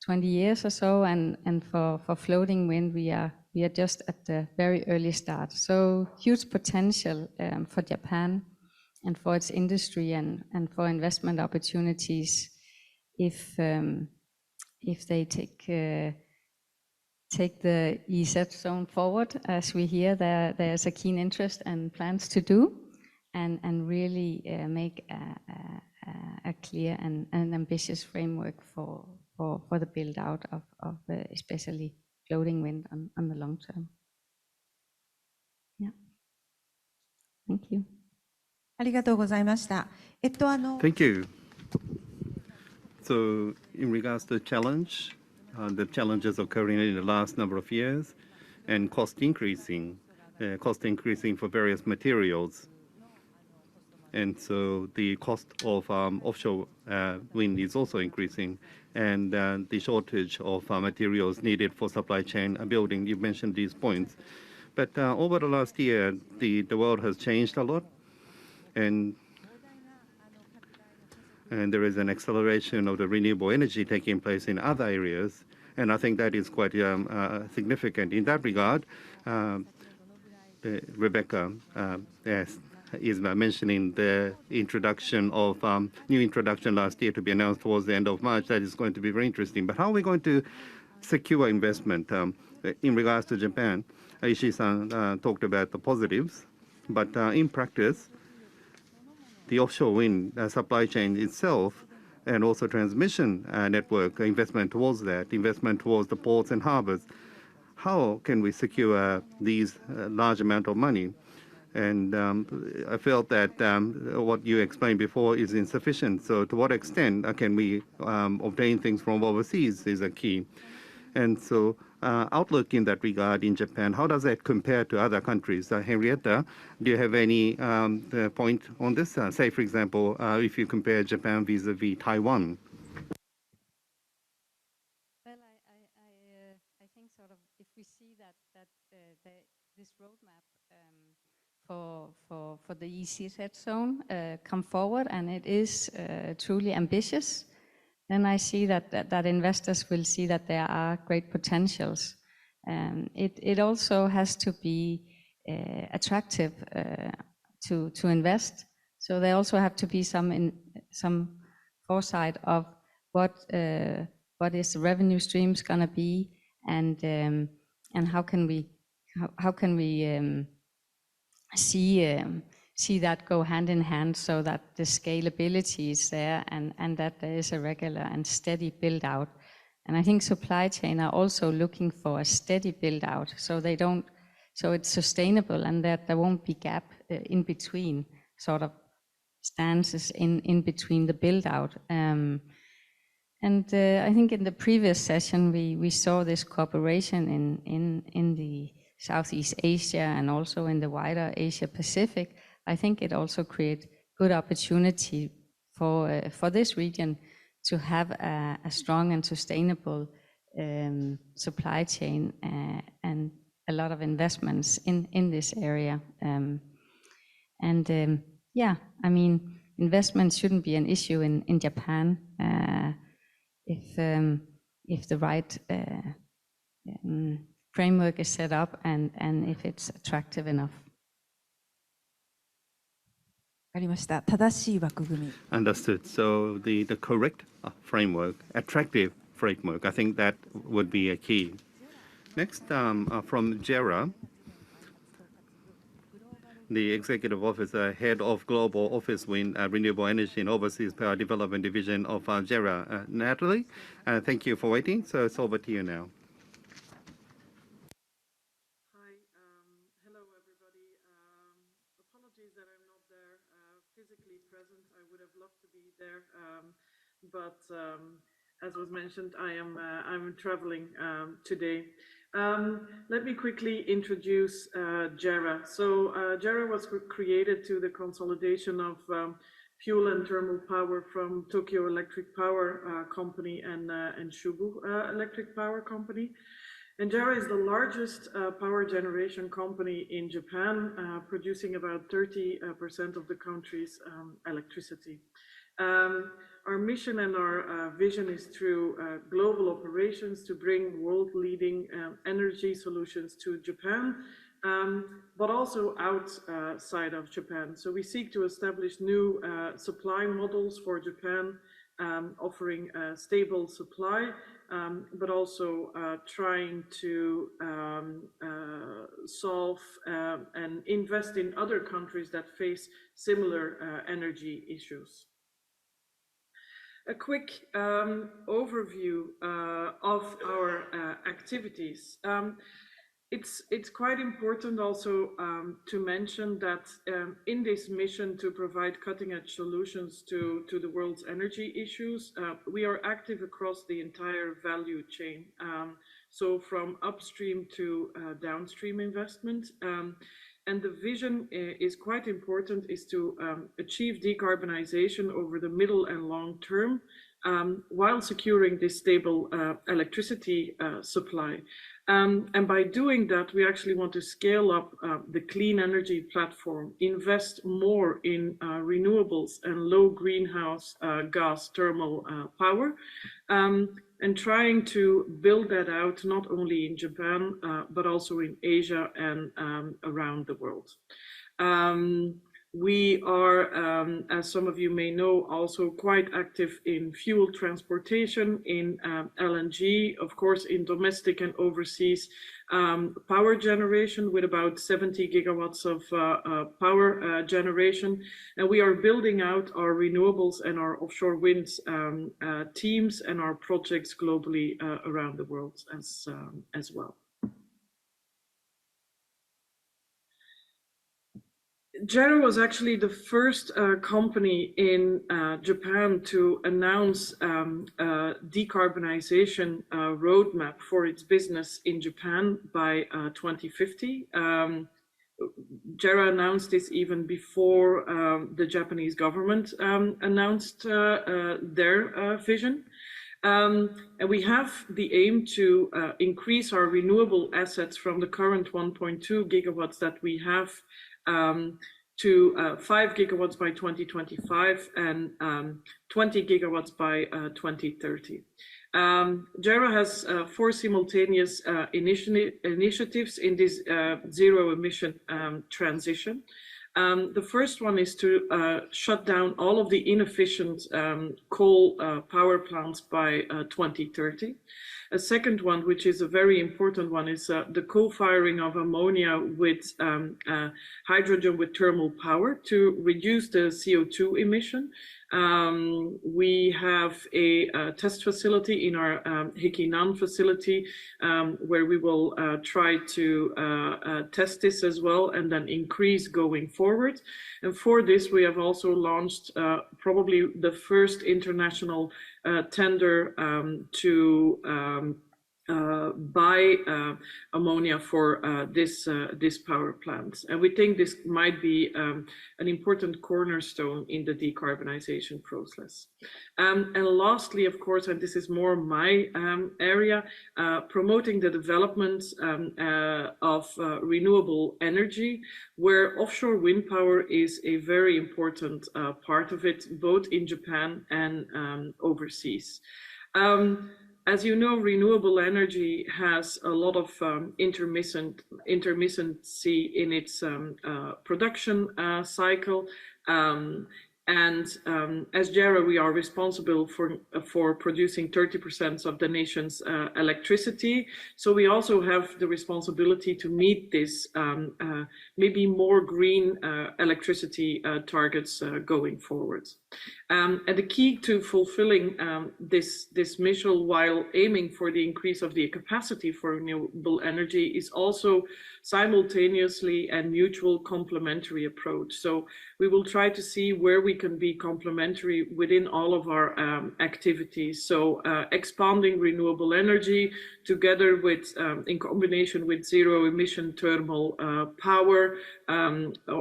20 years or so, and for floating wind we are just at the very early start. So huge potential for Japan and for its industry and for investment opportunities if they take the EEZ zone forward, as we hear there's a keen interest and plans to do, and really make a clear and ambitious framework for the build out of especially floating wind on the long term. Yeah. Thank you. ありがとうございました。Thank you. So, in regards to the challenges occurring in the last number of years, and cost increasing for various materials. And so the cost of offshore wind is also increasing, and the shortage of materials needed for supply chain building. You mentioned these points. But over the last year, the world has changed a lot, and there is an acceleration of the renewable energy taking place in other areas, and I think that is quite significant. In that regard, Rebecca is mentioning the introduction of new introduction last year to be announced towards the end of March. That is going to be very interesting. But how are we going to secure investment in regards to Japan? Ishii-san talked about the positives, but in practice, the offshore wind supply chain itself and also transmission network investment towards that, investment towards the ports and harbors. How can we secure these large amount of money? And I felt that what you explained before is insufficient. So to what extent can we obtain things from overseas is a key. And so outlook in that regard in Japan, how does that compare to other countries? Henrietta, do you have any point on this? Say, for example, if you compare Japan vis-a-vis Taiwan. Well, I think sort of if we see that this roadmap for the ECZ zone come forward and it is truly ambitious, then I see that investors will see that there are great potentials. It also has to be attractive to invest. So there also have to be some foresight of what is the revenue streams going to be, and how can we see that go hand in hand so that the scalability is there and that there is a regular and steady build out. And I think supply chain are also looking for a steady build out so it's sustainable and that there won't be gap in between sort of stances in between the build out. And I think in the previous session we saw this cooperation in the Southeast Asia and also in the wider Asia Pacific. I think it also creates good opportunity for this region to have a strong and sustainable supply chain and a lot of investments in this area. Yeah, I mean, investment shouldn't be an issue in Japan if the right framework is set up and if it's attractive enough. わかりました。正しい枠組み。Understood. So the correct framework, attractive framework, I think that would be a key. Next, from JERA, the Executive Officer, Head of Global Office Wind, Renewable Energy and Overseas Power Development Division of JERA. Natalie, thank you for waiting. So it's over to you now. Hi, hello everybody. Apologies that I'm not there physically present. I would have loved to be there, but as was mentioned, I'm traveling today. Let me quickly introduce JERA. So JERA was created to the consolidation of fuel and thermal power from Tokyo Electric Power Company and Chubu Electric Power Company. And JERA is the largest power generation company in Japan, producing about 30% of the country's electricity. Our mission and our vision is through global operations to bring world-leading energy solutions to Japan, but also outside of Japan. So we seek to establish new supply models for Japan, offering stable supply, but also trying to solve and invest in other countries that face similar energy issues. A quick overview of our activities. it's quite important also to mention that in this mission to provide cutting-edge solutions to the world's energy issues, we are active across the entire value chain. So from upstream to downstream investment. And the vision is quite important, is to achieve decarbonization over the middle and long term, while securing this stable electricity supply. And by doing that, we actually want to scale up the clean energy platform, invest more in renewables and low greenhouse gas thermal power, and trying to build that out not only in Japan, but also in Asia and around the world. We are, as some of you may know, also quite active in fuel transportation, in LNG, of course, in domestic and overseas power generation with about 70 gigawatts of power generation. And we are building out our renewables and our offshore wind teams and our projects globally around the world as well. JERA was actually the first company in Japan to announce a decarbonization roadmap for its business in Japan by 2050. JERA announced this even before the Japanese government announced their vision. And we have the aim to increase our renewable assets from the current 1.2 gigawatts that we have to 5 gigawatts by 2025 and 20 gigawatts by 2030. JERA has 4 simultaneous initiatives in this zero emission transition. The first one is to shut down all of the inefficient coal power plants by 2030. A second one, which is a very important one, is the co-firing of ammonia with hydrogen with thermal power to reduce the CO2 emission. We have a test facility in our Hikinan facility where we will try to test this as well and then increase going forward. And for this, we have also launched probably the first international tender to buy ammonia for this power plant. And we think this might be an important cornerstone in the decarbonization process. And lastly, of course, and this is more my area, promoting the development of renewable energy, where offshore wind power is a very important part of it, both in Japan and overseas. As you know, renewable energy has a lot of intermittency in its production cycle. And as JERA, we are responsible for producing 30% of the nation's electricity. So we also have the responsibility to meet this maybe more green electricity targets going forward. And the key to fulfilling this mission while aiming for the increase of the capacity for renewable energy is also simultaneously and mutual complementary approach. So we will try to see where we can be complementary within all of our activities. So expanding renewable energy together with, in combination with zero emission thermal power,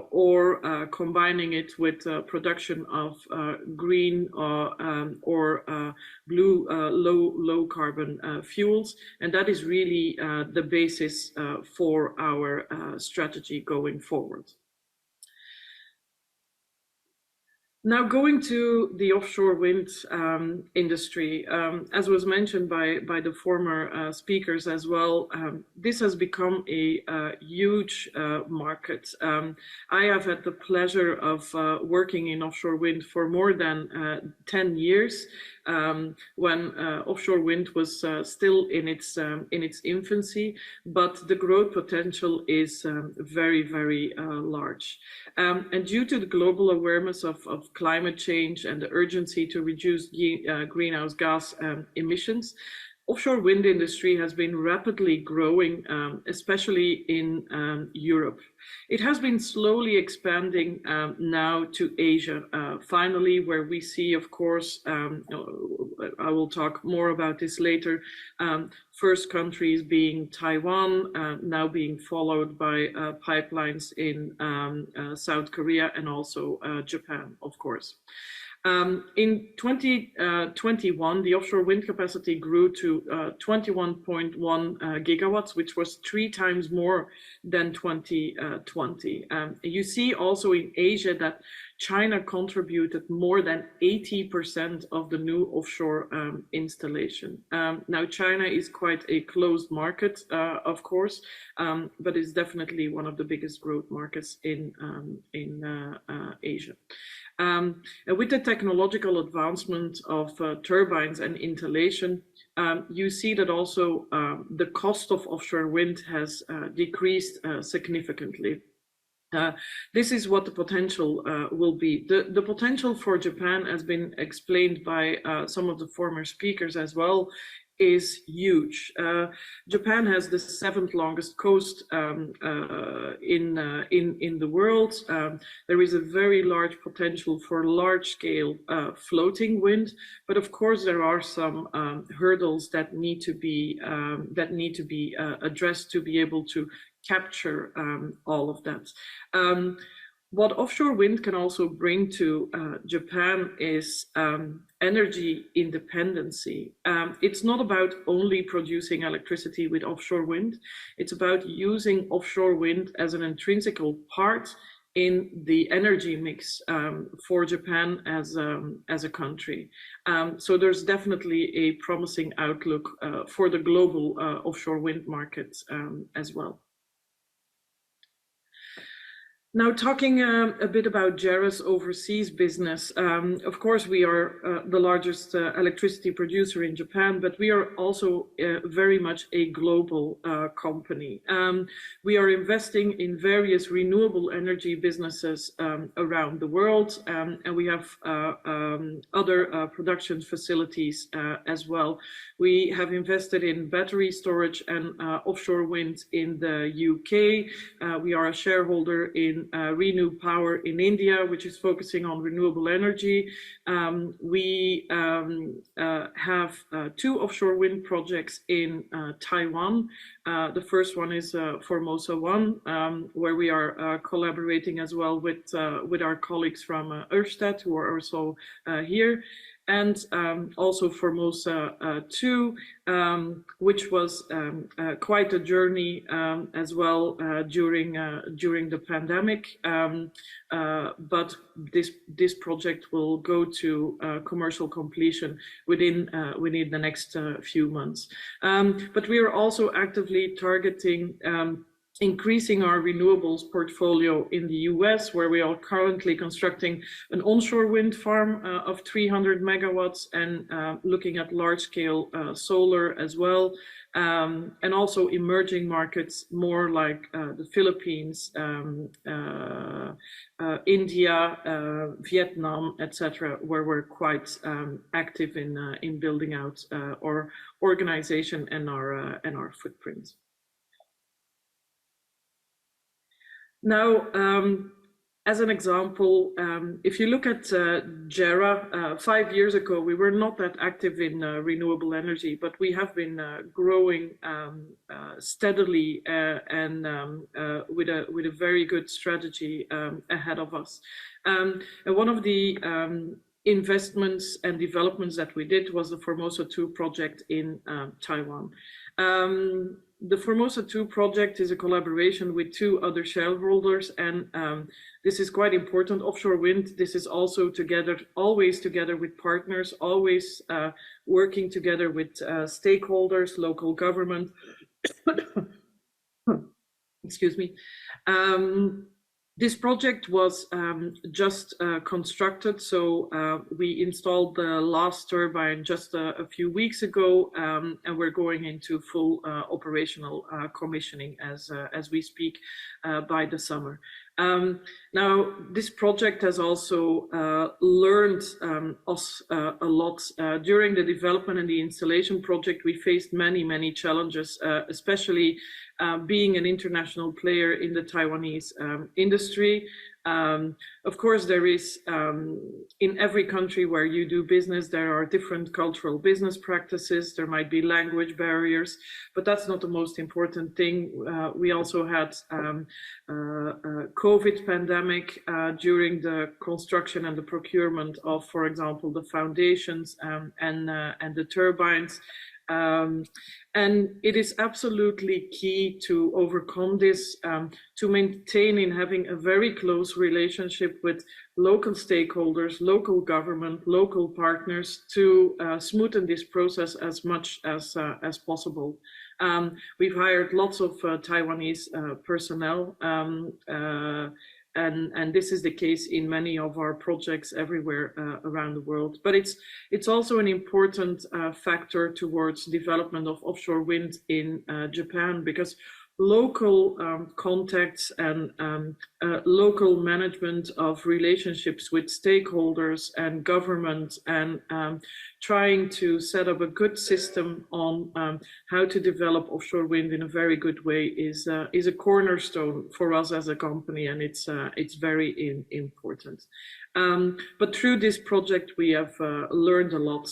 or combining it with production of green or blue low carbon fuels. And that is really the basis for our strategy going forward. Now going to the offshore wind industry, as was mentioned by the former speakers as well, this has become a huge market. I have had the pleasure of working in offshore wind for more than 10 years. When offshore wind was still in its infancy, but the growth potential is very, very large. And due to the global awareness of climate change and the urgency to reduce greenhouse gas emissions, offshore wind industry has been rapidly growing, especially in Europe. It has been slowly expanding now to Asia, finally, where we see, of course, I will talk more about this later, first countries being Taiwan, now being followed by pipelines in South Korea and also Japan, of course. In 2021, the offshore wind capacity grew to 21.1 gigawatts, which was 3 times more than 2020. You see also in Asia that China contributed more than 80% of the new offshore installation. Now, China is quite a closed market, of course, but it's definitely one of the biggest growth markets in Asia. And with the technological advancement of turbines and installation, you see that also the cost of offshore wind has decreased significantly. This is what the potential will be. The potential for Japan has been explained by some of the former speakers as well, is huge. Japan has the 7th longest coast in the world. There is a very large potential for large-scale floating wind, but of course there are some hurdles that need to be addressed to be able to capture all of that. What offshore wind can also bring to Japan is energy independency. It's not about only producing electricity with offshore wind. It's about using offshore wind as an intrinsic part in the energy mix for Japan as a country. So there's definitely a promising outlook for the global offshore wind market as well. Now, talking a bit about JERA's overseas business, of course, we are the largest electricity producer in Japan, but we are also very much a global company. We are investing in various renewable energy businesses around the world, and we have other production facilities as well. We have invested in battery storage and offshore wind in the UK. We are a shareholder in Renewable in India, which is focusing on renewable energy. We have 2 offshore wind projects in Taiwan. The first one is Formosa 1, where we are collaborating as well with our colleagues from Ørsted, who are also here. And also Formosa 2, which was quite a journey as well during the pandemic. But this project will go to commercial completion within the next few months. But we are also actively targeting increasing our renewables portfolio in the US, where we are currently constructing an onshore wind farm of 300 megawatts and looking at large-scale solar as well, and also emerging markets more like the Philippines, India, Vietnam, etc., where we're quite active in building out our organization and our footprint. Now, as an example, if you look at JERA, 5 years ago, we were not that active in renewable energy, but we have been growing steadily and with a very good strategy ahead of us. And one of the investments and developments that we did was the Formosa 2 project in Taiwan. The Formosa 2 project is a collaboration with 2 other shareholders, and this is quite important. Offshore wind, this is also always together with partners, always working together with stakeholders, local government. Excuse me. This project was just constructed, so we installed the last turbine just a few weeks ago, and we're going into full operational commissioning as we speak by the summer. Now, this project has also learned us a lot. During the development and the installation project, we faced many challenges, especially being an international player in the Taiwanese industry. Of course, there is, in every country where you do business, there are different cultural business practices. There might be language barriers, but that's not the most important thing. We also had COVID pandemic during the construction and the procurement of, for example, the foundations and the turbines. And it is absolutely key to overcome this, to maintain in having a very close relationship with local stakeholders, local government, local partners to smoothen this process as much as possible. We've hired lots of Taiwanese personnel, and this is the case in many of our projects everywhere around the world. But it's also an important factor towards development of offshore wind in Japan, because local contacts and local management of relationships with stakeholders and government, and trying to set up a good system on how to develop offshore wind in a very good way is a cornerstone for us as a company, and it's very important. But through this project, we have learned a lot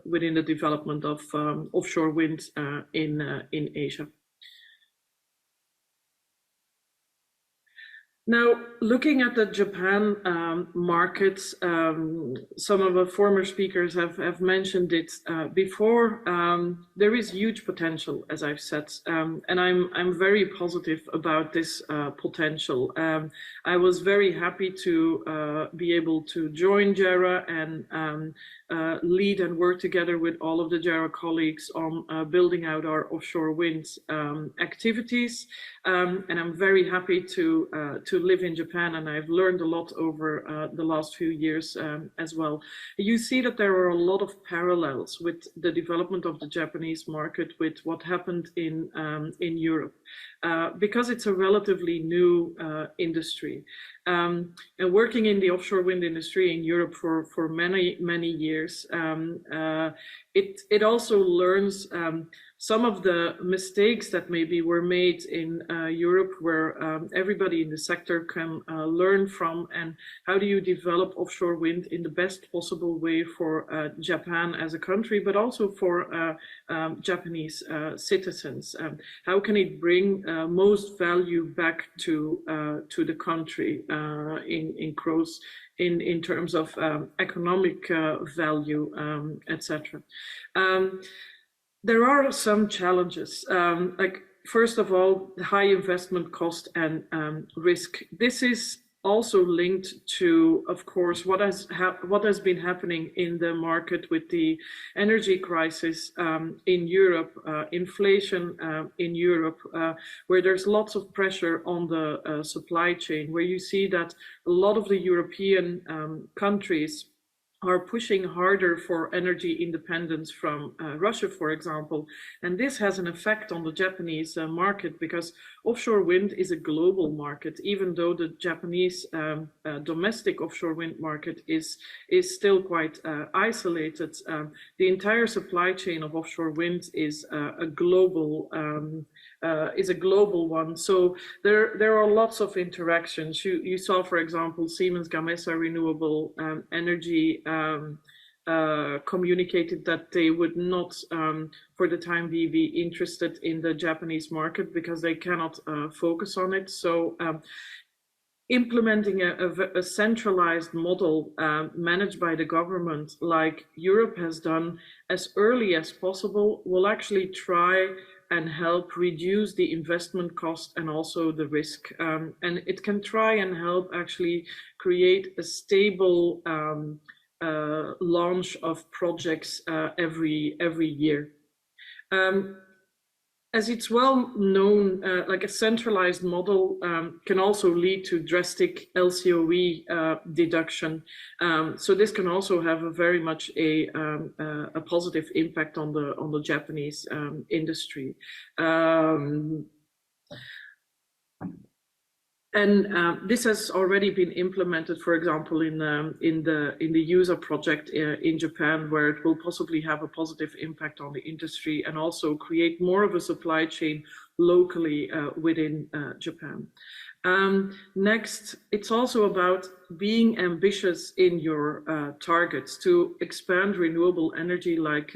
within the development of offshore wind in Asia. Now, looking at the Japan markets, some of the former speakers have mentioned it before. There is huge potential, as I've said, and I'm very positive about this potential. I was very happy to be able to join JERA and lead and work together with all of the JERA colleagues on building out our offshore wind activities. And I'm very happy to live in Japan, and I've learned a lot over the last few years as well. You see that there are a lot of parallels with the development of the Japanese market with what happened in Europe, because it's a relatively new industry. And working in the offshore wind industry in Europe for many years, it also learns some of the mistakes that maybe were made in Europe, where everybody in the sector can learn from, and how do you develop offshore wind in the best possible way for Japan as a country, but also for Japanese citizens. How can it bring most value back to the country in terms of economic value, etc. There are some challenges, like first of all, the high investment cost and risk. This is also linked to, of course, what has been happening in the market with the energy crisis in Europe, inflation in Europe, where there's lots of pressure on the supply chain, where you see that a lot of the European countries are pushing harder for energy independence from Russia, for example. And this has an effect on the Japanese market, because offshore wind is a global market, even though the Japanese domestic offshore wind market is still quite isolated. The entire supply chain of offshore wind is a global one. So there are lots of interactions. You saw, for example, Siemens Gamesa Renewable Energy communicated that they would not, for the time being, be interested in the Japanese market because they cannot focus on it. So implementing a centralized model managed by the government, like Europe has done, as early as possible, will actually try and help reduce the investment cost and also the risk. And it can try and help actually create a stable launch of projects every year. As it's well known, like a centralized model can also lead to drastic LCOE deduction. So this can also have a very much a positive impact on the Japanese industry. And this has already been implemented, for example, in the user project in Japan, where it will possibly have a positive impact on the industry and also create more of a supply chain locally within Japan. Next, it's also about being ambitious in your targets to expand renewable energy like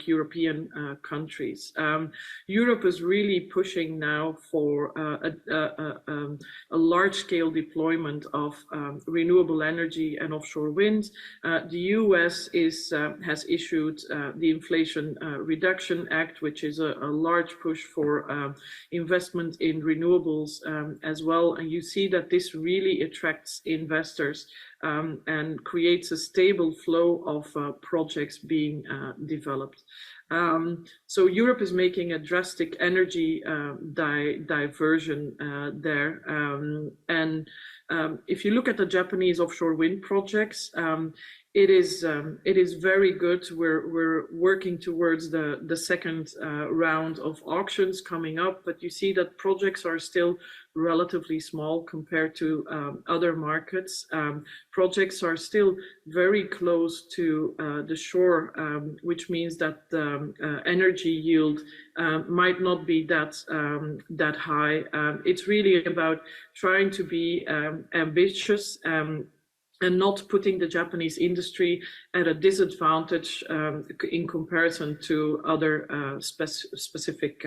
European countries. Europe is really pushing now for a large-scale deployment of renewable energy and offshore wind. The US has issued the Inflation Reduction Act, which is a large push for investment in renewables as well. And you see that this really attracts investors and creates a stable flow of projects being developed. So Europe is making a drastic energy diversion there. And if you look at the Japanese offshore wind projects, it is very good. We're working towards the second round of auctions coming up, but you see that projects are still relatively small compared to other markets. Projects are still very close to the shore, which means that the energy yield might not be that high. It's really about trying to be ambitious and not putting the Japanese industry at a disadvantage in comparison to other specific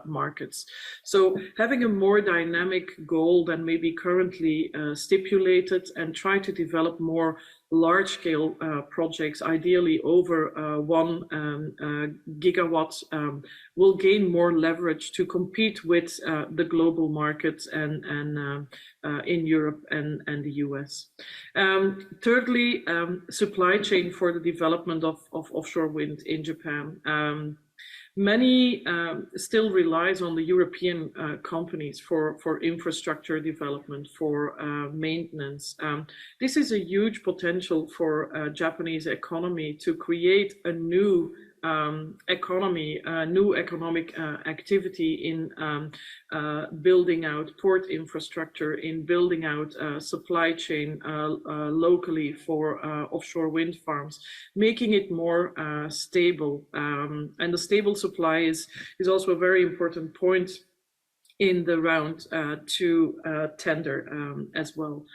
markets. So having a more dynamic goal than maybe currently stipulated, and try to develop more large-scale projects, ideally over 1 gigawatt, will gain more leverage to compete with the global markets and in Europe and the US. Thirdly, supply chain for the development of offshore wind in Japan. Many still relies on the European companies for infrastructure development, for maintenance. This is a huge potential for Japanese economy to create a new economy, new economic activity in building out port infrastructure, in building out supply chain locally for offshore wind farms, making it more stable. And the stable supply is also a very important point in the round to tender as well.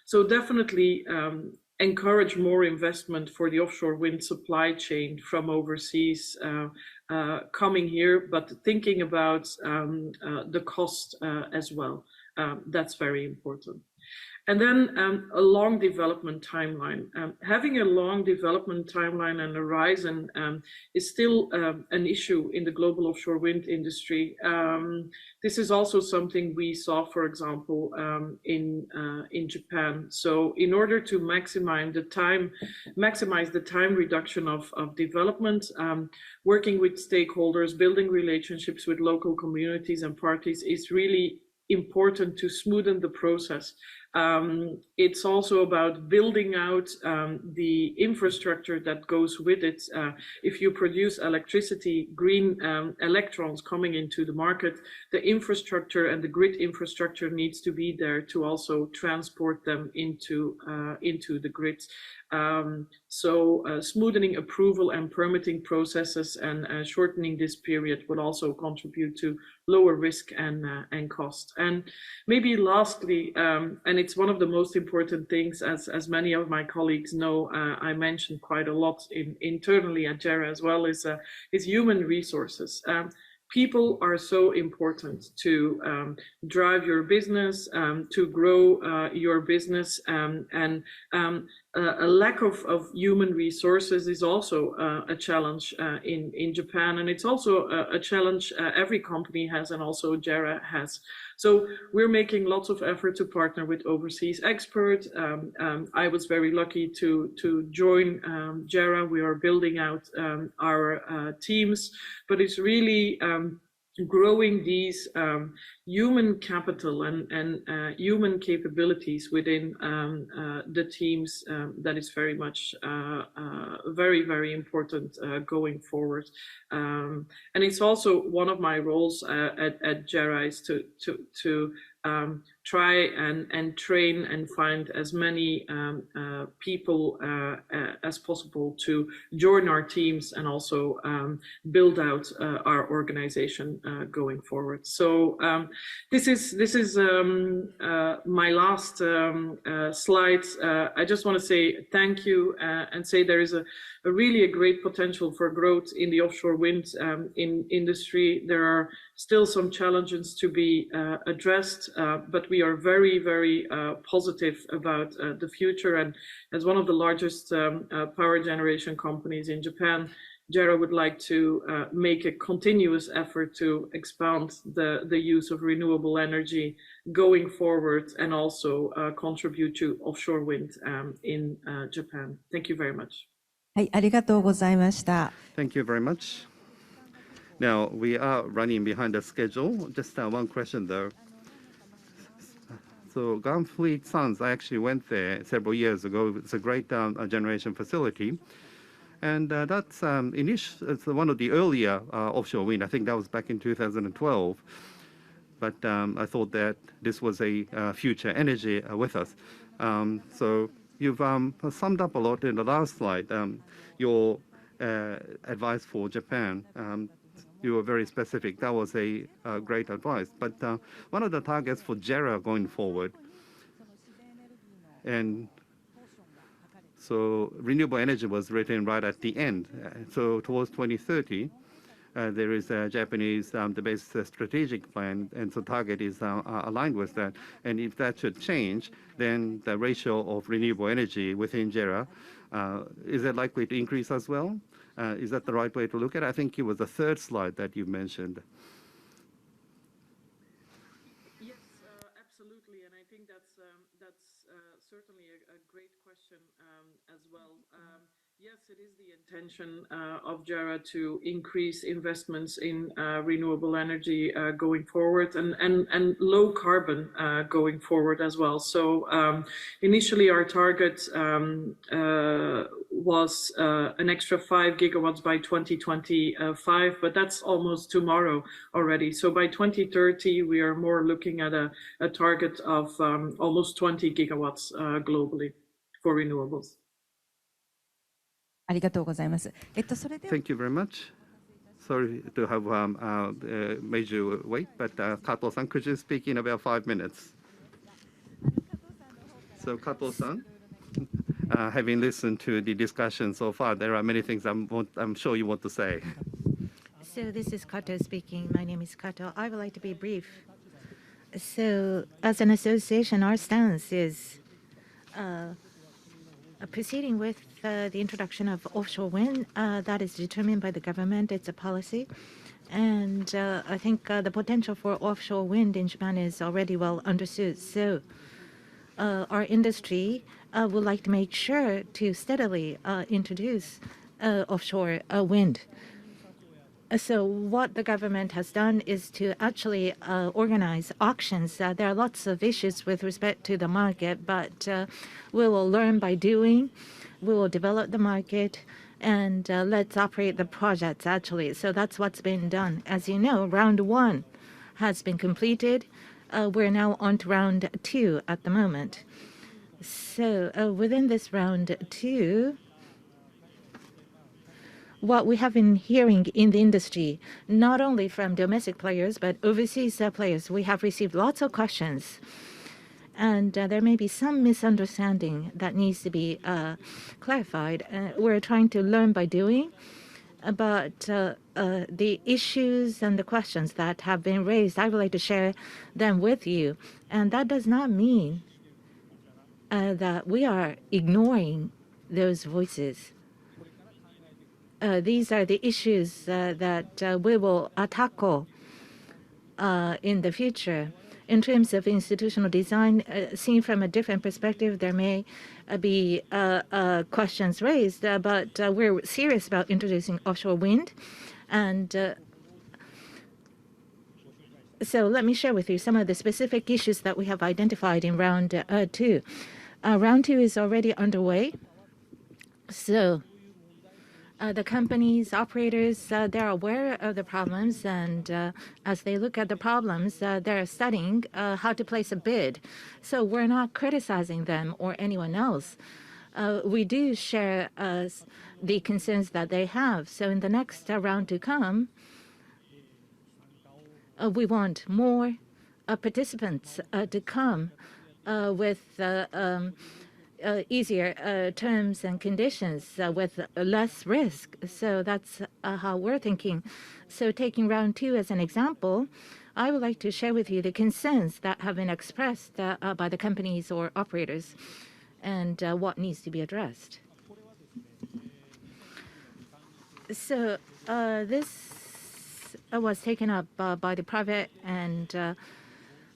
So definitely encourage more investment for the offshore wind supply chain from overseas coming here, but thinking about the cost as well. That's very important. And then a long development timeline. Having a long development timeline and horizon is still an issue in the global offshore wind industry. This is also something we saw, for example, in Japan. So in order to maximize the time reduction of development, working with stakeholders, building relationships with local communities and parties is really important to smoothen the process. It's also about building out the infrastructure that goes with it. If you produce electricity, green electrons coming into the market, the infrastructure and the grid infrastructure needs to be there to also transport them into the grid. So smoothening approval and permitting processes and shortening this period would also contribute to lower risk and cost. And maybe lastly, and it's one of the most important things, as many of my colleagues know, I mentioned quite a lot internally at JERA as well, is human resources. People are so important to drive your business, to grow your business, and a lack of human resources is also a challenge in Japan, and it's also a challenge every company has, and also JERA has. So we're making lots of effort to partner with overseas experts. I was very lucky to join JERA. We are building out our teams, but it's really growing these human capital and human capabilities within the teams that is very much very, very important going forward. And it's also one of my roles at JERA is to try and train and find as many people as possible to join our teams and also build out our organization going forward. So this is my last slide. I just want to say thank you and say there is a really great potential for growth in the offshore wind industry. There are still some challenges to be addressed, but we are very, very positive about the future. And as one of the largest power generation companies in Japan, JERA would like to make a continuous effort to expand the use of renewable energy going forward and also contribute to offshore wind in Japan. Thank you very much. はい、ありがとうございました。 Thank you very much. Now, we are running behind the schedule. Just one question, though. So, Gunfleet Sons, I actually went there several years ago. It's a great generation facility. And that's it's one of the earlier offshore wind. I think that was back in 2012. But I thought that this was a future energy with us. So you've summed up a lot in the last slide. Your advice for Japan, you were very specific. That was a great advice. But one of the targets for JERA going forward, and so renewable energy was written right at the end. So towards 2030, there is a Japanese the base strategic plan, and so target is aligned with that. And if that should change, then the ratio of renewable energy within JERA, is it likely to increase as well? Is that the right way to look at it? I think it was the third slide that you mentioned. Yes, absolutely, and I think that's certainly a great question as well. Yes, it is the intention of JERA to increase investments in renewable energy going forward and low carbon going forward as well. So initially our target was an extra 5 gigawatts by 2025, but that's almost tomorrow already. So by 2030, we are more looking at a target of almost 20 gigawatts globally for renewables. ありがとうございます。それでは Thank you very much. Sorry to have made you wait, but Kato-san, could you speak in about 5 minutes? So Kato-san, having listened to the discussion so far, there are many things I'm sure you want to say. So this is Kato speaking. My name is Kato. I would like to be brief. So as an association, our stance is proceeding with the introduction of offshore wind. That is determined by the government. It's a policy. And I think the potential for offshore wind in Japan is already well understood. So our industry would like to make sure to steadily introduce offshore wind. So what the government has done is to actually organize auctions. There are lots of issues with respect to the market, but we will learn by doing. We will develop the market, and let's operate the projects actually. So that's what's been done. As you know, round 1 has been completed. We're now on to round 2 at the moment. So within this round 2, what we have been hearing in the industry, not only from domestic players, but overseas players, we have received lots of questions. And there may be some misunderstanding that needs to be clarified. We're trying to learn by doing. But the issues and the questions that have been raised, I would like to share them with you. And that does not mean that we are ignoring those voices. These are the issues that we will tackle in the future. In terms of institutional design, seen from a different perspective, there may be questions raised, but we're serious about introducing offshore wind. And So let me share with you some of the specific issues that we have identified in round 2. Round 2 is already underway. So the companies, operators, they're aware of the problems, and as they look at the problems, they're studying how to place a bid. So we're not criticizing them or anyone else. We do share the concerns that they have. So in the next round to come, we want more participants to come with easier terms and conditions with less risk. So that's how we're thinking. So taking round 2 as an example, I would like to share with you the concerns that have been expressed by the companies or operators and what needs to be addressed. So this was taken up by the private and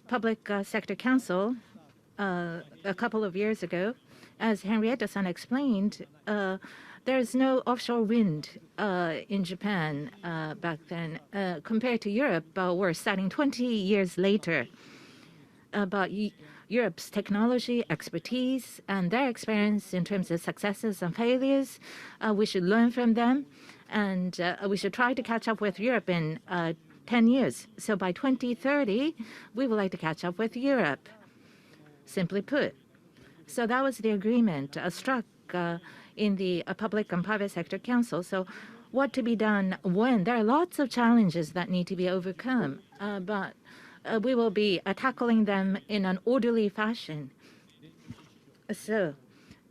public sector council a couple of years ago. As Henrietta-san explained, there's no offshore wind in Japan back then. Compared to Europe, we're starting 20 years later. But Europe's technology, expertise, and their experience in terms of successes and failures, we should learn from them, and we should try to catch up with Europe in 10 years. So by 2030, we would like to catch up with Europe, simply put. So that was the agreement struck in the Public and Private Sector Council. So what to be done when? There are lots of challenges that need to be overcome, but we will be tackling them in an orderly fashion. So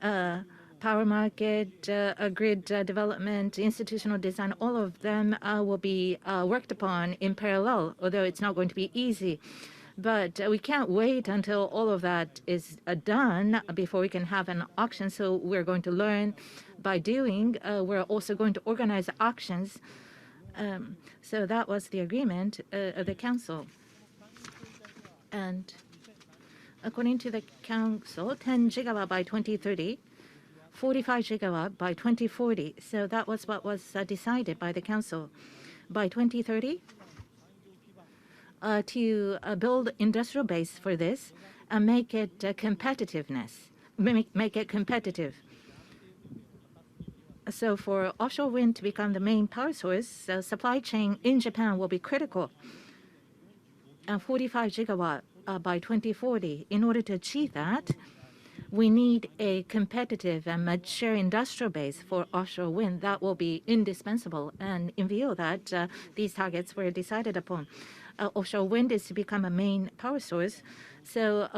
power market, grid development, institutional design, all of them will be worked upon in parallel, although it's not going to be easy. But we can't wait until all of that is done before we can have an auction. So we're going to learn by doing. We're also going to organize auctions. So that was the agreement of the council. And according to the council, 10 gigawatt by 2030, 45 gigawatt by 2040. So that was what was decided by the council. By 2030, to build industrial base for this and make it make it competitive. So for offshore wind to become the main power source, supply chain in Japan will be critical. 45 gigawatt by 2040. In order to achieve that, we need a competitive and mature industrial base for offshore wind. That will be indispensable. And in view of that, these targets were decided upon. Offshore wind is to become a main power source, so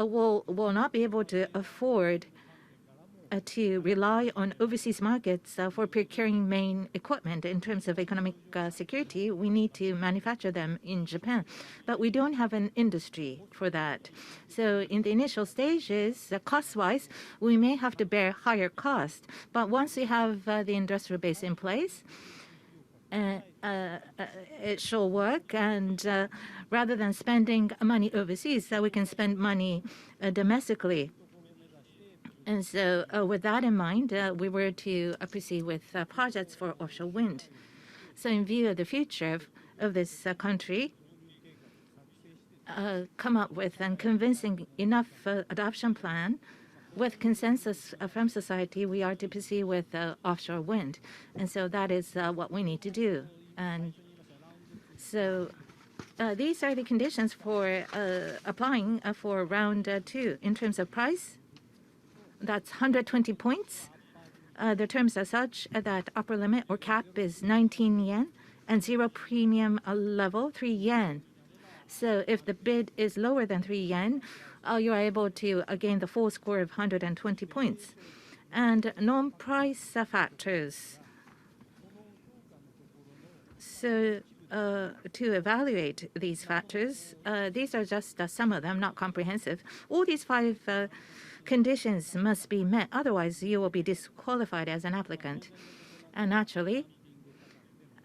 we'll not be able to afford to rely on overseas markets for procuring main equipment. In terms of economic security, we need to manufacture them in Japan, but we don't have an industry for that. So in the initial stages, cost-wise, we may have to bear higher cost, but once we have the industrial base in place, it shall work, and rather than spending money overseas, we can spend money domestically. And so with that in mind, we were to proceed with projects for offshore wind. So in view of the future of this country, come up with a convincing enough adoption plan with consensus from society, we are to proceed with offshore wind. And so that is what we need to do. And so these are the conditions for applying for round 2. In terms of price, that's 120 points. The terms are such that upper limit or cap is 19 yen and zero premium level 3 yen. So if the bid is lower than 3 yen, you are able to gain the full score of 120 points. And non-price factors. So to evaluate these factors, these are just some of them, not comprehensive. All these 5 conditions must be met, otherwise you will be disqualified as an applicant. And naturally,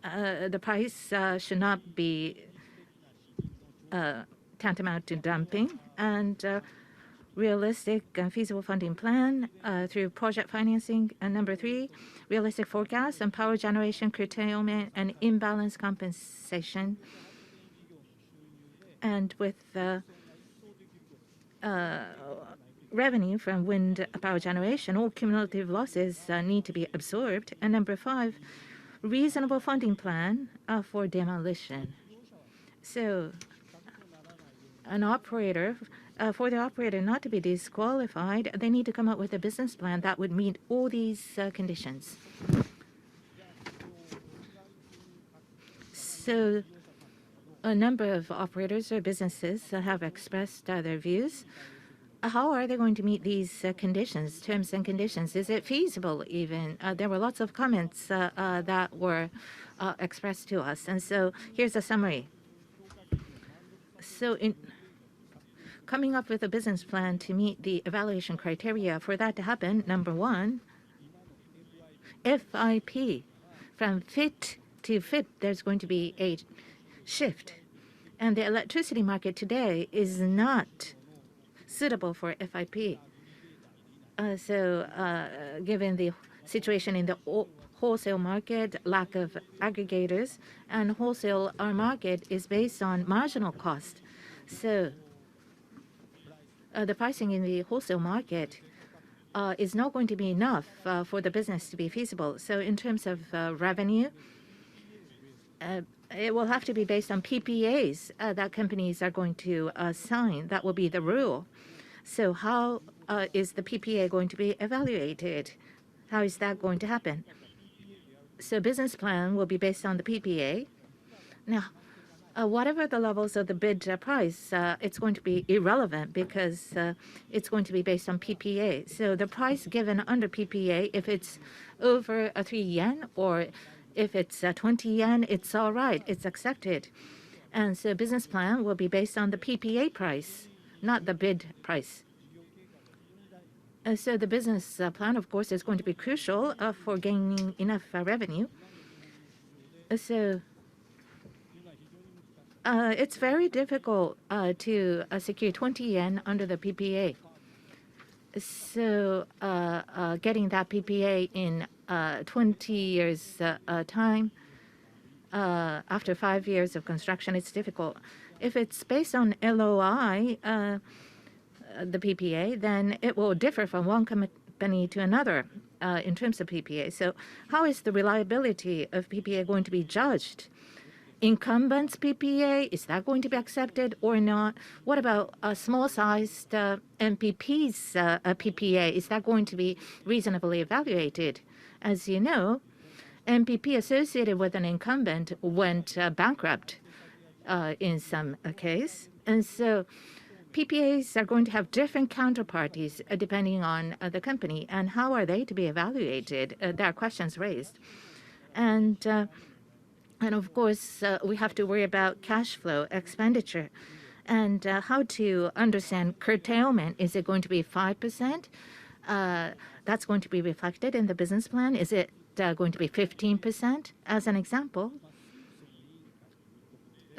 the price should not be tantamount to dumping, and realistic and feasible funding plan through project financing. And number 3, realistic forecast and power generation curtailment and imbalance compensation. And with revenue from wind power generation, all cumulative losses need to be absorbed. And number 5, reasonable funding plan for demolition. So an operator, for the operator not to be disqualified, they need to come up with a business plan that would meet all these conditions. So a number of operators or businesses have expressed their views. How are they going to meet these conditions, terms and conditions? Is it feasible even? There were lots of comments that were expressed to us. And so here's a summary. So in coming up with a business plan to meet the evaluation criteria, for that to happen, number 1, FIP, from fit to FIP, there's going to be a shift. And the electricity market today is not suitable for FIP. Given the situation in the wholesale market, lack of aggregators, and wholesale market is based on marginal cost. So the pricing in the wholesale market is not going to be enough for the business to be feasible. So in terms of revenue, it will have to be based on PPAs that companies are going to sign. That will be the rule. So how is the PPA going to be evaluated? How is that going to happen? So business plan will be based on the PPA. Now, whatever the levels of the bid price, it's going to be irrelevant because it's going to be based on PPA. So the price given under PPA, if it's over 3 yen or if it's 20 yen, it's all right. It's accepted. And so business plan will be based on the PPA price, not the bid price. So the business plan, of course, is going to be crucial for gaining enough revenue. So it's very difficult to secure 20 yen under the PPA. So getting that PPA in 20 years time, after 5 years of construction, it's difficult. If it's based on LOI, the PPA, then it will differ from one company to another in terms of PPA. So how is the reliability of PPA going to be judged? Incumbents PPA, is that going to be accepted or not? What about small-sized MPP's PPA? Is that going to be reasonably evaluated? As you know, MPP associated with an incumbent went bankrupt in some case. And so PPAs are going to have different counterparties depending on the company. And how are they to be evaluated? There are questions raised. And of course, we have to worry about cash flow, expenditure, and how to understand curtailment. Is it going to be 5%? That's going to be reflected in the business plan. Is it going to be 15%? As an example,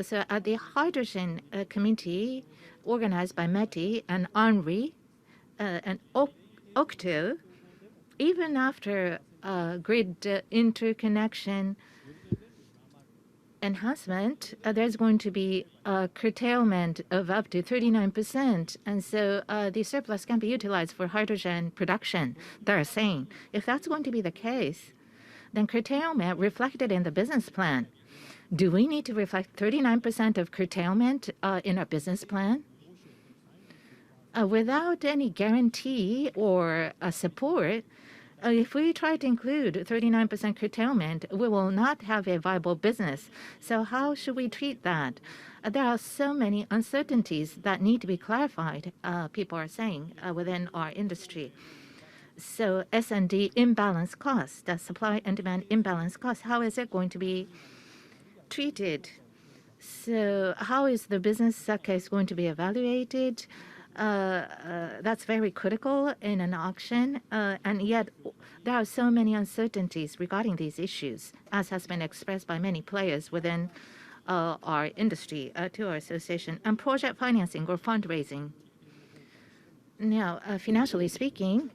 so at the hydrogen committee organized by METI and ENRI and OCTO, even after grid interconnection enhancement, there's going to be a curtailment of up to 39%. And so the surplus can be utilized for hydrogen production, they're saying. If that's going to be the case, then curtailment reflected in the business plan. Do we need to reflect 39% of curtailment in our business plan? Without any guarantee or support, if we try to include 39% curtailment, we will not have a viable business. So how should we treat that? There are so many uncertainties that need to be clarified, people are saying, within our industry. So S&D imbalance cost, the supply and demand imbalance cost, how is it going to be treated? So how is the business case going to be evaluated? That's very critical in an auction, and yet there are so many uncertainties regarding these issues, as has been expressed by many players within our industry to our association. And project financing or fundraising. Now, financially speaking,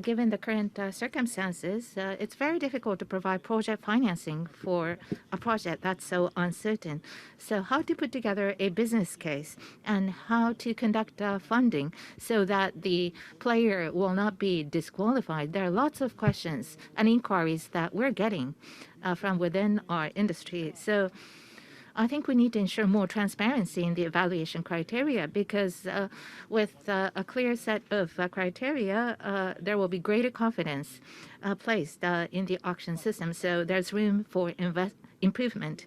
given the current circumstances, it's very difficult to provide project financing for a project that's so uncertain. So how to put together a business case and how to conduct funding so that the player will not be disqualified. There are lots of questions and inquiries that we're getting from within our industry. So I think we need to ensure more transparency in the evaluation criteria because with a clear set of criteria, there will be greater confidence placed in the auction system. So there's room for improvement.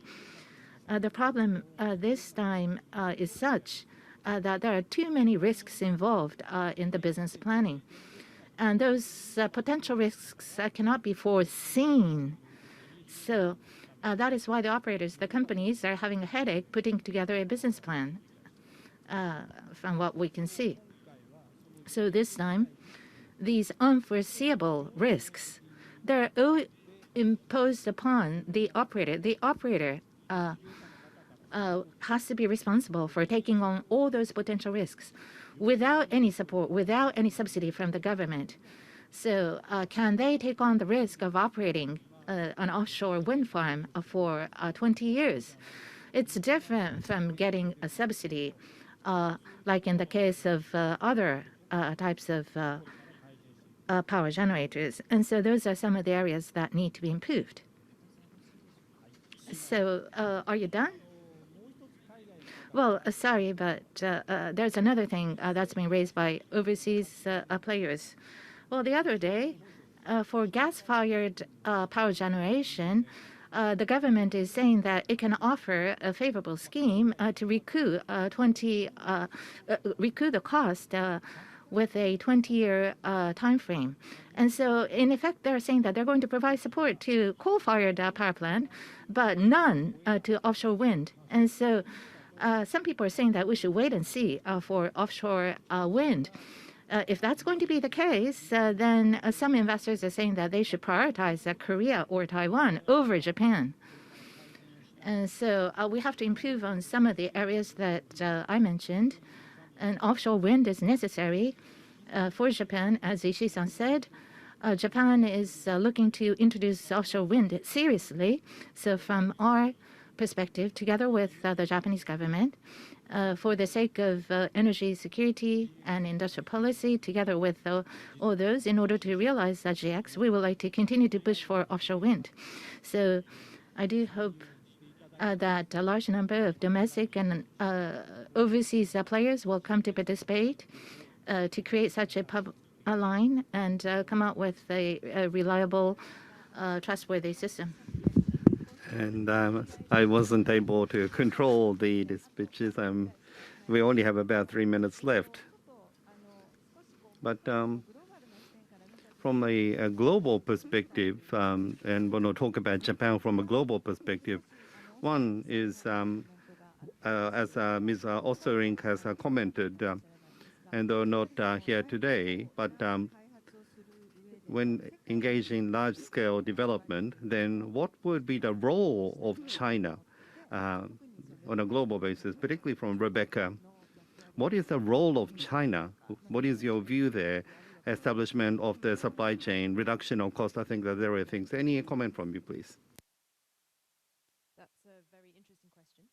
The problem this time is such that there are too many risks involved in the business planning. And those potential risks cannot be foreseen. So that is why the operators, the companies, are having a headache putting together a business plan from what we can see. So this time, these unforeseeable risks, they're all imposed upon the operator. The operator has to be responsible for taking on all those potential risks without any support, without any subsidy from the government. So can they take on the risk of operating an offshore wind farm for 20 years? It's different from getting a subsidy, like in the case of other types of power generators. And so those are some of the areas that need to be improved. So are you done? Well, sorry, but there's another thing that's been raised by overseas players. Well, the other day, for gas-fired power generation, the government is saying that it can offer a favorable scheme to recoup the cost with a 20-year time frame. And so, in effect, they're saying that they're going to provide support to coal-fired power plant, but none to offshore wind. And so, some people are saying that we should wait and see for offshore wind. If that's going to be the case, then some investors are saying that they should prioritize Korea or Taiwan over Japan. And so we have to improve on some of the areas that I mentioned. And offshore wind is necessary for Japan, as Ishii-san said. Japan is looking to introduce offshore wind seriously. So from our perspective, together with the Japanese government, for the sake of energy security and industrial policy, together with all those, in order to realize GX, we would like to continue to push for offshore wind. So I do hope that a large number of domestic and overseas players will come to participate to create such a line and come out with a reliable, trustworthy system. And I wasn't able to control the speeches. We only have about 3 minutes left. But from a global perspective, and when we talk about Japan from a global perspective, one is, as Ms. Osterink has commented, and though not here today, but when engaging large-scale development, then what would be the role of China on a global basis, particularly from Rebecca? What is the role of China? What is your view there? Establishment of the supply chain, reduction of cost, I think that there are things. Any comment from you, please? That's a very interesting question.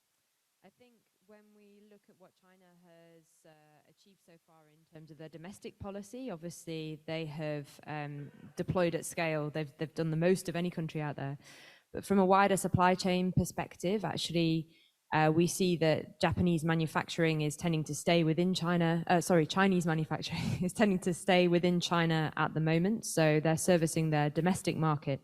I think when we look at what China has achieved so far in terms of their domestic policy, obviously they have deployed at scale. They've done the most of any country out there. But from a wider supply chain perspective, actually, we see that Japanese manufacturing is tending to stay within China. Chinese manufacturing is tending to stay within China at the moment. So they're servicing their domestic market.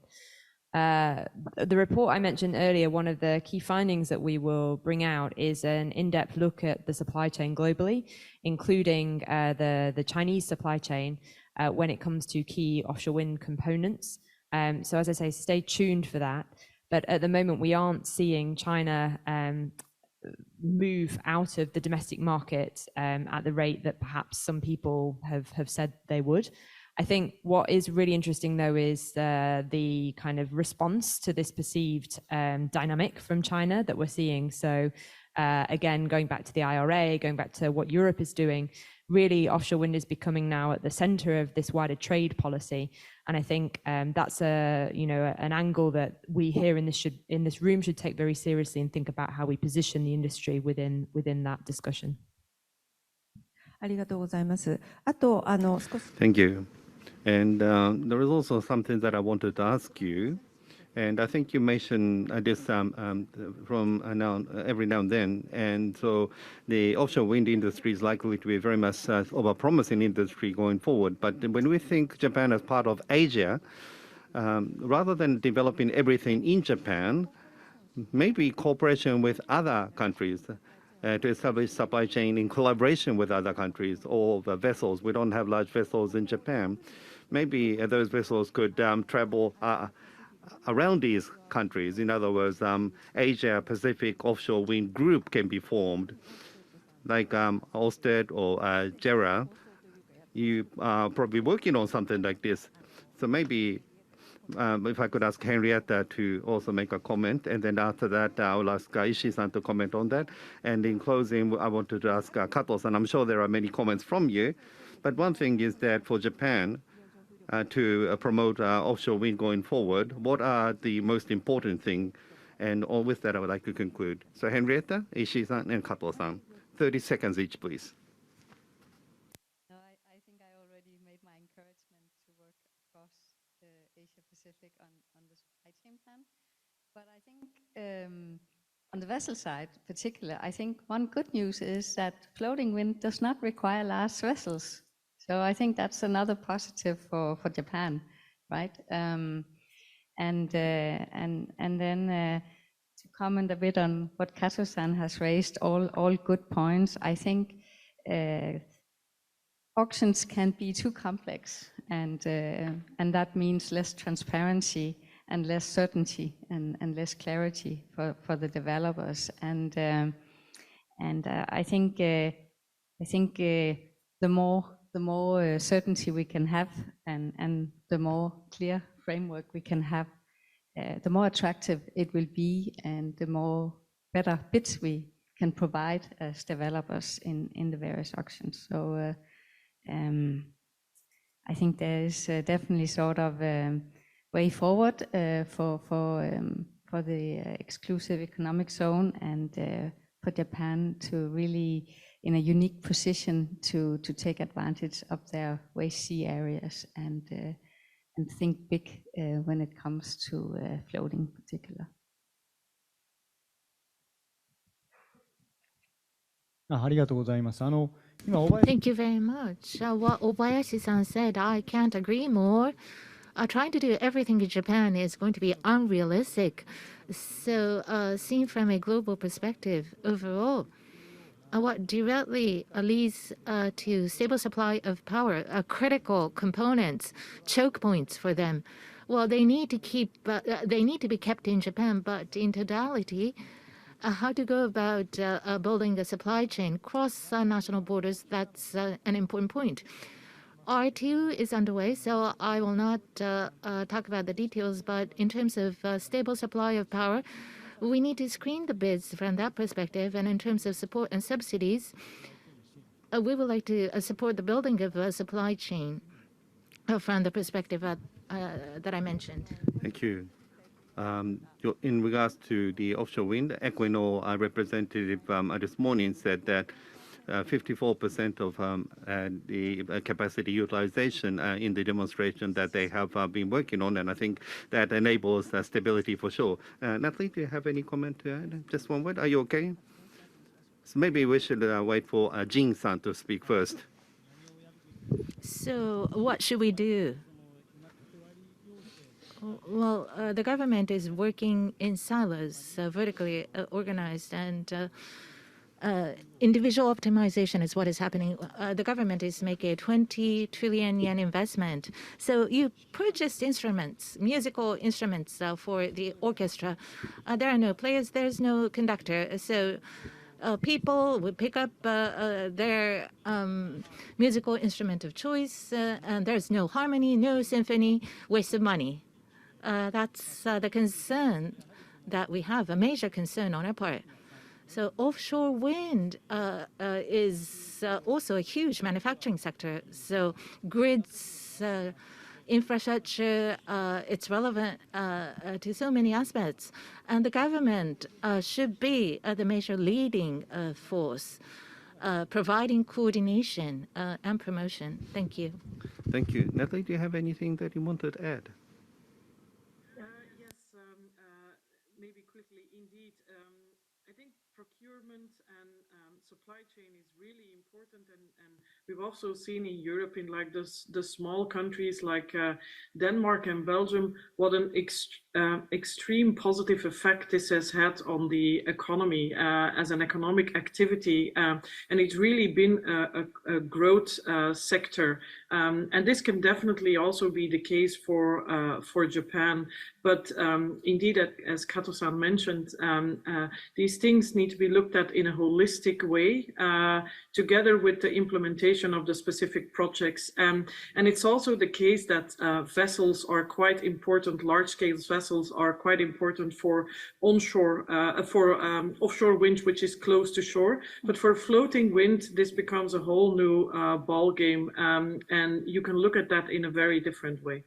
The report I mentioned earlier, one of the key findings that we will bring out is an in-depth look at the supply chain globally, including the Chinese supply chain when it comes to key offshore wind components. So as I say, stay tuned for that. But at the moment, we aren't seeing China move out of the domestic market at the rate that perhaps some people have said they would. I think what is really interesting, though, is the kind of response to this perceived dynamic from China that we're seeing. So again, going back to the IRA, going back to what Europe is doing, really offshore wind is becoming now at the center of this wider trade policy. And I think that's an angle that we here in this room should take very seriously and think about how we position the industry within that discussion. ありがとうございます。あと、少し。Thank you. And there is also something that I wanted to ask you. And I think you mentioned this from now, every now and then. And so the offshore wind industry is likely to be very much of a promising industry going forward. But when we think Japan as part of Asia, rather than developing everything in Japan, maybe cooperation with other countries to establish supply chain in collaboration with other countries or the vessels. We don't have large vessels in Japan. Maybe those vessels could travel around these countries. In other words, Asia Pacific Offshore Wind Group can be formed, like Ørsted or JERA. You are probably working on something like this. So maybe if I could ask Henrietta to also make a comment, and then after that, I will ask Ishii-san to comment on that. And in closing, I wanted to ask Kato-san, I'm sure there are many comments from you, but one thing is that for Japan, to promote offshore wind going forward, what are the most important things? And with that, I would like to conclude. So Henrietta, Ishii-san, and Kato-san, 30 seconds each, please. No, I think I already made my encouragement to work across Asia Pacific on the supply chain plan. But I think on the vessel side, particularly, I think one good news is that floating wind does not require large vessels. So I think that's another positive for Japan, right? And then to comment a bit on what Kato-san has raised, all good points. I think auctions can be too complex, and that means less transparency and less certainty and less clarity for the developers. And I think the more certainty we can have and the more clear framework we can have, the more attractive it will be, and the more better bids we can provide as developers in the various auctions. So I think there is definitely sort of way forward for the exclusive economic zone, and for Japan to really in a unique position to take advantage of their waste sea areas and think big when it comes to floating in particular. ありがとうございます。今、Thank you very much. What Obayashi-san said, I can't agree more. Trying to do everything in Japan is going to be unrealistic. So, seen from a global perspective overall, what directly leads to stable supply of power, critical components, choke points for them. Well, they need to be kept in Japan, but in totality, how to go about building a supply chain cross national borders, that's an important point. R2 is underway, so I will not talk about the details, but in terms of stable supply of power, we need to screen the bids from that perspective. And in terms of support and subsidies, we would like to support the building of a supply chain from the perspective that I mentioned. Thank you. In regards to the offshore wind, Equinor representative this morning said that 54% of the capacity utilization in the demonstration that they have been working on, and I think that enables stability for sure. Natalie, do you have any comment to add? Just one word. Are you okay? So maybe we should wait for Jin-san to speak first. So what should we do? Well, the government is working in silos, vertically organized, and individual optimization is what is happening. The government is making a 20 trillion yen investment. So you purchased instruments, musical instruments for the orchestra. There are no players, there's no conductor. So people would pick up their musical instrument of choice, and there's no harmony, no symphony, waste of money. That's the concern that we have, a major concern on our part. So offshore wind is also a huge manufacturing sector. So grids, infrastructure, it's relevant to so many aspects. And the government should be the major leading force, providing coordination and promotion. Thank you. Thank you. Natalie, do you have anything that you wanted to add? Yes, maybe quickly. Indeed, I think procurement and supply chain is really important, and we've also seen in Europe, in like the small countries like Denmark and Belgium, what an extreme positive effect this has had on the economy as an economic activity, and it's really been a growth sector, and this can definitely also be the case for Japan. But indeed, as Kato-san mentioned, these things need to be looked at in a holistic way, together with the implementation of the specific projects. And it's also the case that vessels are quite important, large-scale vessels are quite important for onshore, offshore wind, which is close to shore. But for floating wind, this becomes a whole new ball game, and you can look at that in a very different way.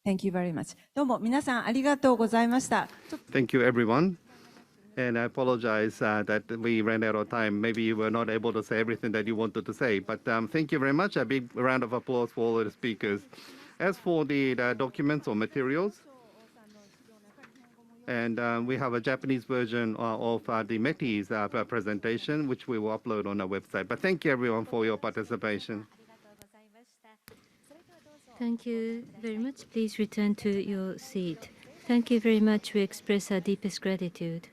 Thank you very much. どうも皆さんありがとうございました。Thank you, everyone. And I apologize that we ran out of time. Maybe you were not able to say everything that you wanted to say. But thank you very much. A big round of applause for all of the speakers. As for the documents or materials, and we have a Japanese version of the METI's presentation, which we will upload on our website. But thank you, everyone, for your participation. Thank you very much. Please return to your seat. Thank you very much. We express our deepest gratitude.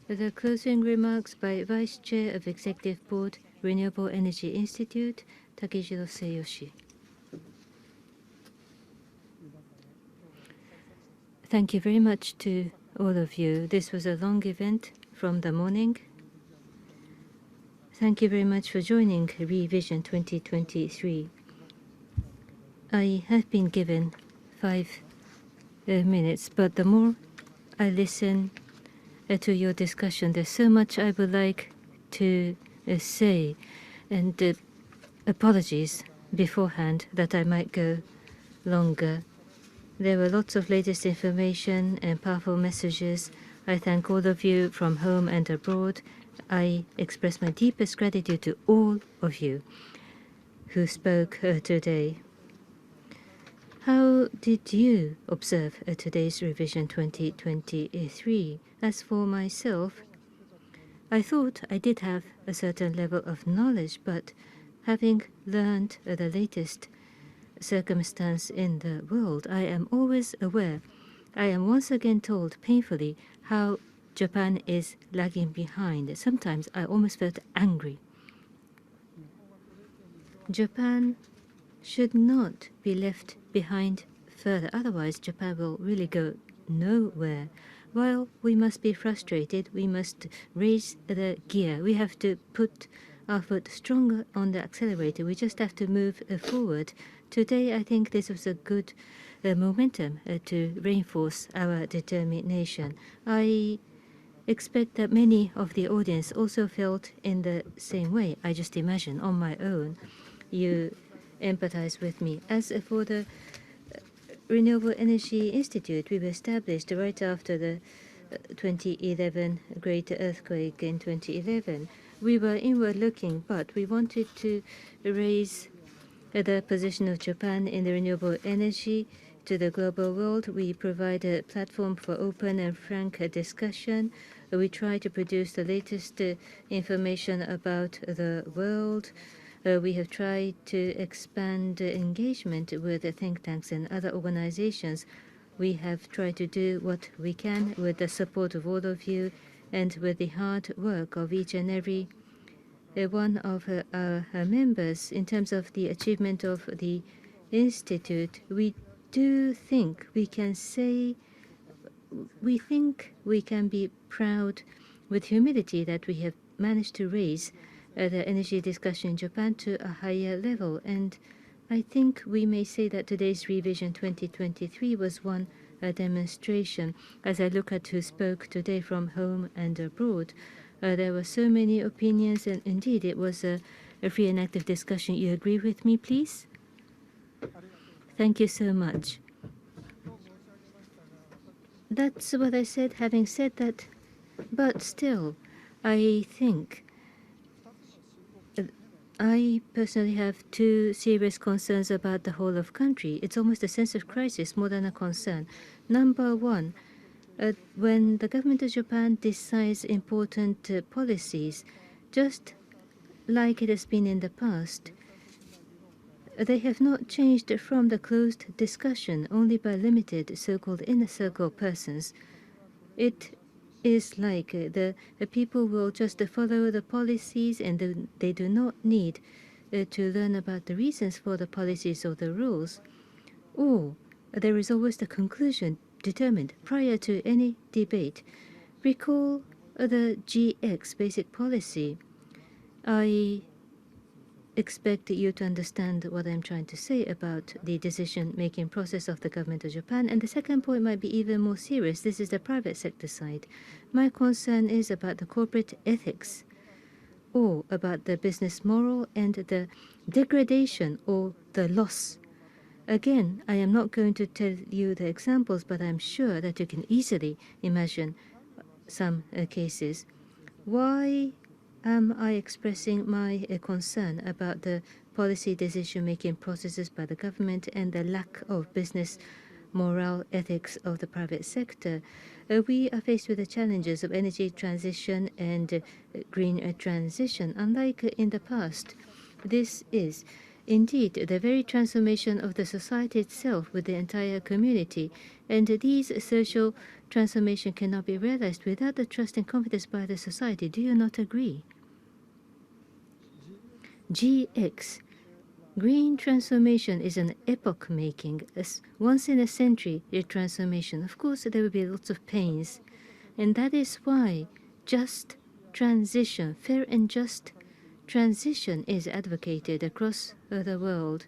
The closing remarks by Vice Chair of Executive Board, Renewable Energy Institute, Takejiro Seiyoshi. Thank you very much to all of you. This was a long event from the morning. Thank you very much for joining Revision 2023. I have been given 5 minutes, but the more I listen to your discussion, there's so much I would like to say, and apologies beforehand that I might go longer. There were lots of latest information and powerful messages. I thank all of you from home and abroad. I express my deepest gratitude to all of you who spoke today. How did you observe today's Revision 2023? As for myself, I thought I did have a certain level of knowledge, but having learned the latest circumstance in the world, I am always aware. I am once again told painfully how Japan is lagging behind. Sometimes I almost felt angry. Japan should not be left behind further. Otherwise, Japan will really go nowhere. While we must be frustrated, we must raise the gear. We have to put our foot stronger on the accelerator. We just have to move forward. Today, I think this was a good momentum to reinforce our determination. I expect that many of the audience also felt in the same way. I just imagine on my own, you empathize with me. As for the Renewable Energy Institute, we were established right after the 2011 great earthquake in 2011. We were inward looking, but we wanted to raise the position of Japan in the renewable energy to the global world. We provide a platform for open and frank discussion. We try to produce the latest information about the world. We have tried to expand engagement with think tanks and other organizations. We have tried to do what we can with the support of all of you and with the hard work of each and every one of our members. In terms of the achievement of the Institute, we do think we can say, we think we can be proud with humility that we have managed to raise the energy discussion in Japan to a higher level. And I think we may say that today's revision 2023 was one demonstration. As I look at who spoke today from home and abroad, there were so many opinions, and indeed it was a free and active discussion. You agree with me, please? Thank you so much. That's what I said. Having said that, but still, I think I personally have two serious concerns about the whole of country. It's almost a sense of crisis more than a concern. Number one, when the government of Japan decides important policies, just like it has been in the past, they have not changed from the closed discussion only by limited so-called inner circle persons. It is like the people will just follow the policies, and they do not need to learn about the reasons for the policies or the rules. Or there is always the conclusion determined prior to any debate. Recall the GX basic policy. I expect you to understand what I'm trying to say about the decision-making process of the government of Japan. And the second point might be even more serious. This is the private sector side. My concern is about the corporate ethics, or about the business moral and the degradation or the loss. Again, I am not going to tell you the examples, but I'm sure that you can easily imagine some cases. Why am I expressing my concern about the policy decision-making processes by the government and the lack of business moral ethics of the private sector? We are faced with the challenges of energy transition and green transition. Unlike in the past, this is indeed the very transformation of the society itself with the entire community. And these social transformation cannot be realized without the trust and confidence by the society. Do you not agree? GX, green transformation, is an epoch-making, once-in-a-century transformation. Of course, there will be lots of pains, and that is why just transition, fair and just transition, is advocated across the world.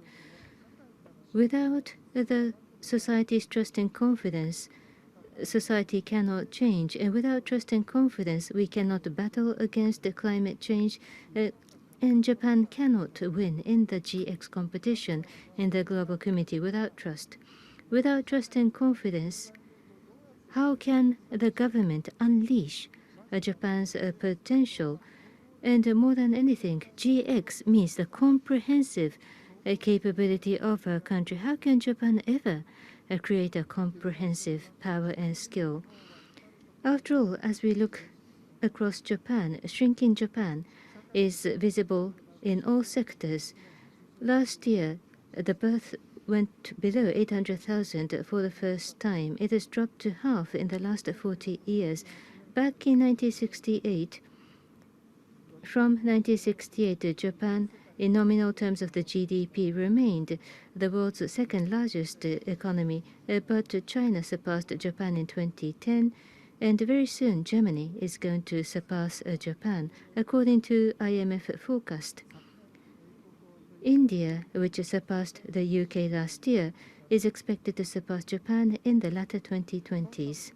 Without the society's trust and confidence, society cannot change. And without trust and confidence, we cannot battle against the climate change. And Japan cannot win in the GX competition in the global community without trust. Without trust and confidence, how can the government unleash Japan's potential? And more than anything, GX means the comprehensive capability of a country. How can Japan ever create a comprehensive power and skill? After all, as we look across Japan, shrinking Japan is visible in all sectors. Last year, the birth went below 800,000 for the first time. It has dropped to half in the last 40 years. Back in 1968, from 1968, Japan, in nominal terms of the GDP, remained the world's second largest economy, but China surpassed Japan in 2010, and very soon Germany is going to surpass Japan, according to IMF forecast. India, which surpassed the UK last year, is expected to surpass Japan in the latter 2020s.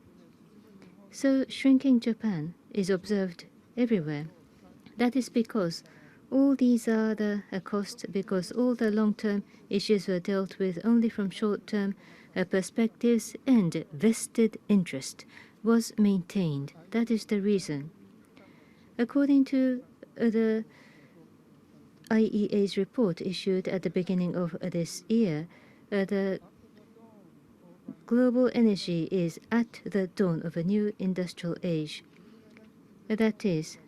So shrinking Japan is observed everywhere. That is because all these are the costs, because all the long-term issues were dealt with only from short-term perspectives, and vested interest was maintained. That is the reason. According to the IEA's report issued at the beginning of this year, the global energy is at the dawn of a new industrial age. That is,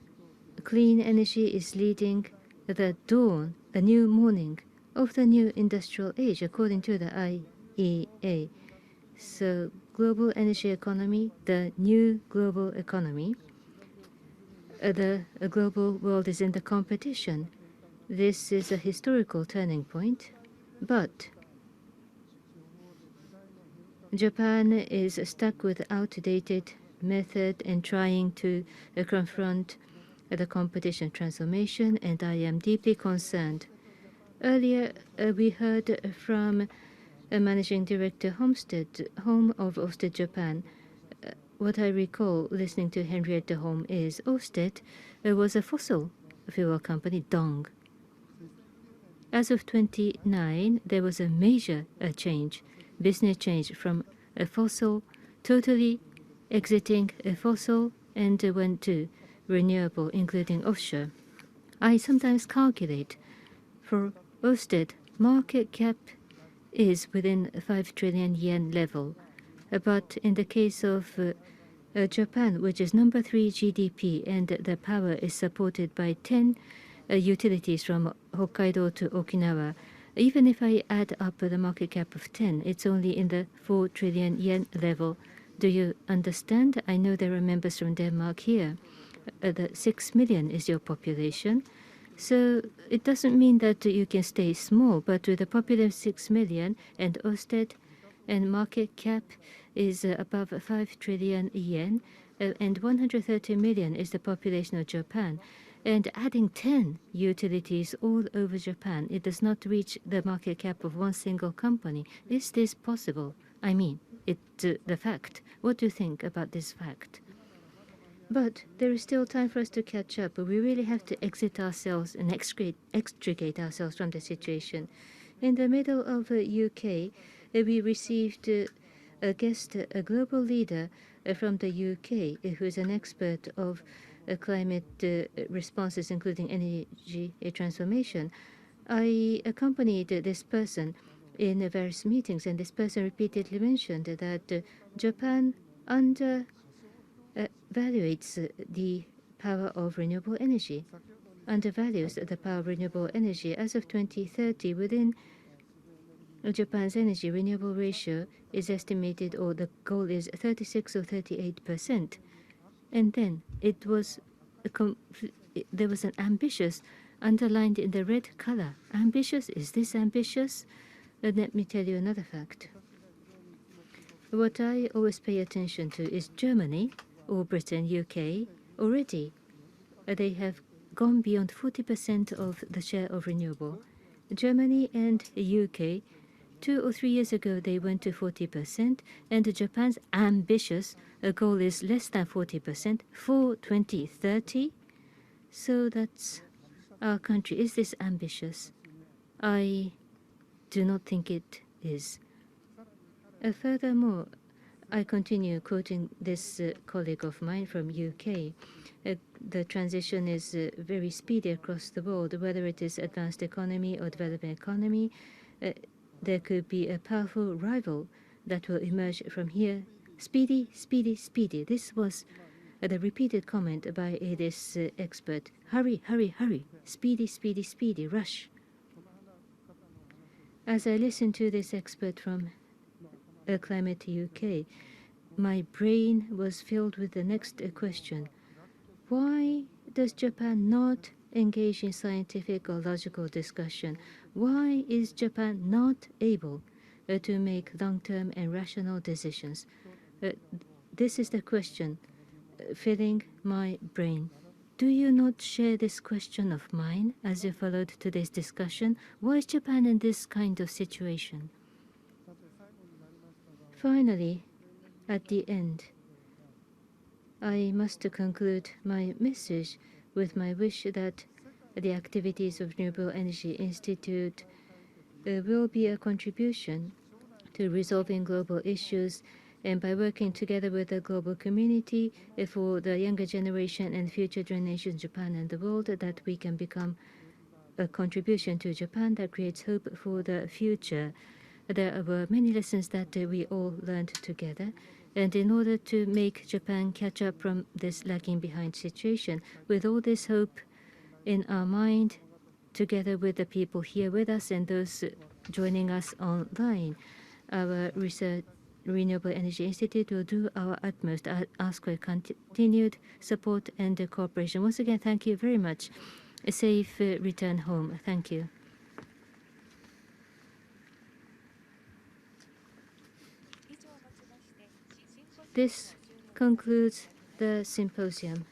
clean energy is leading the dawn, a new morning of the new industrial age, according to the IEA. So, global energy economy, the new global economy, the global world is in the competition. This is a historical turning point, but Japan is stuck with outdated method and trying to confront the competition transformation, and I am deeply concerned. Earlier, we heard from Managing Director Home of Ørsted Japan. What I recall listening to Henrietta Holm is Ørsted was a fossil fuel company, Dong. As of 29, there was a major change, business change from a fossil, totally exiting a fossil, and went to renewable, including offshore. I sometimes calculate for Ørsted, market cap is within 5 trillion yen level. But in the case of Japan, which is number 3 GDP, and the power is supported by 10 utilities from Hokkaido to Okinawa, even if I add up the market cap of 10, it's only in the 4 trillion yen level. Do you understand? I know there are members from Denmark here. The 6 million is your population. So it doesn't mean that you can stay small, but with a population of 6 million and Ørsted and market cap is above 5 trillion yen, and 130 million is the population of Japan. And adding 10 utilities all over Japan, it does not reach the market cap of one single company. Is this possible? I mean, the fact. What do you think about this fact? But there is still time for us to catch up. We really have to exit ourselves and extricate ourselves from the situation. In the middle of UK, we received a guest, a global leader from the UK, who is an expert of climate responses, including energy transformation. I accompanied this person in various meetings, and this person repeatedly mentioned that Japan evaluates the power of renewable energy, undervalues the power of renewable energy. As of 2030, within Japan's energy renewable ratio is estimated, or the goal is 36 or 38%. And then it was there was an ambitious underlined in the red color. Ambitious? Is this ambitious? Let me tell you another fact. What I always pay attention to is Germany or Britain, UK. Already, they have gone beyond 40% of the share of renewable. Germany and UK, 2 or 3 years ago, they went to 40%, and Japan's ambitious goal is less than 40% for 2030. So that's our country. Is this ambitious? I do not think it is. Furthermore, I continue quoting this colleague of mine from UK. The transition is very speedy across the world, whether it is advanced economy or developing economy. There could be a powerful rival that will emerge from here. Speedy, speedy, speedy. This was the repeated comment by this expert. Hurry, hurry, hurry. Speedy, speedy, speedy. Rush. As I listened to this expert from Climate UK, my brain was filled with the next question. Why does Japan not engage in scientific or logical discussion? Why is Japan not able to make long-term and rational decisions? This is the question filling my brain. Do you not share this question of mine as you followed today's discussion? Why is Japan in this kind of situation? Finally, at the end, I must conclude my message with my wish that the activities of Renewable Energy Institute will be a contribution to resolving global issues, and by working together with the global community for the younger generation and future generations in Japan and the world, that we can become a contribution to Japan that creates hope for the future. There were many lessons that we all learned together. And in order to make Japan catch up from this lagging behind situation, with all this hope in our mind, together with the people here with us and those joining us online, our research Renewable Energy Institute will do our utmost. I ask for continued support and cooperation. Once again, thank you very much. A safe return home. Thank you. This concludes the symposium.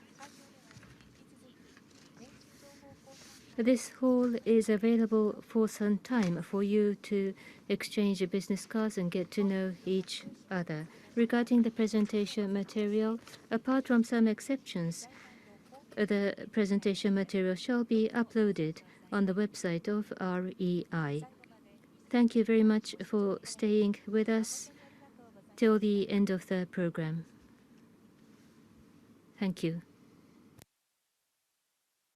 This hall is available for some time for you to exchange your business cards and get to know each other. Regarding the presentation material, apart from some exceptions, the presentation material shall be uploaded on the website of REI. Thank you very much for staying with us till the end of the program. Thank you.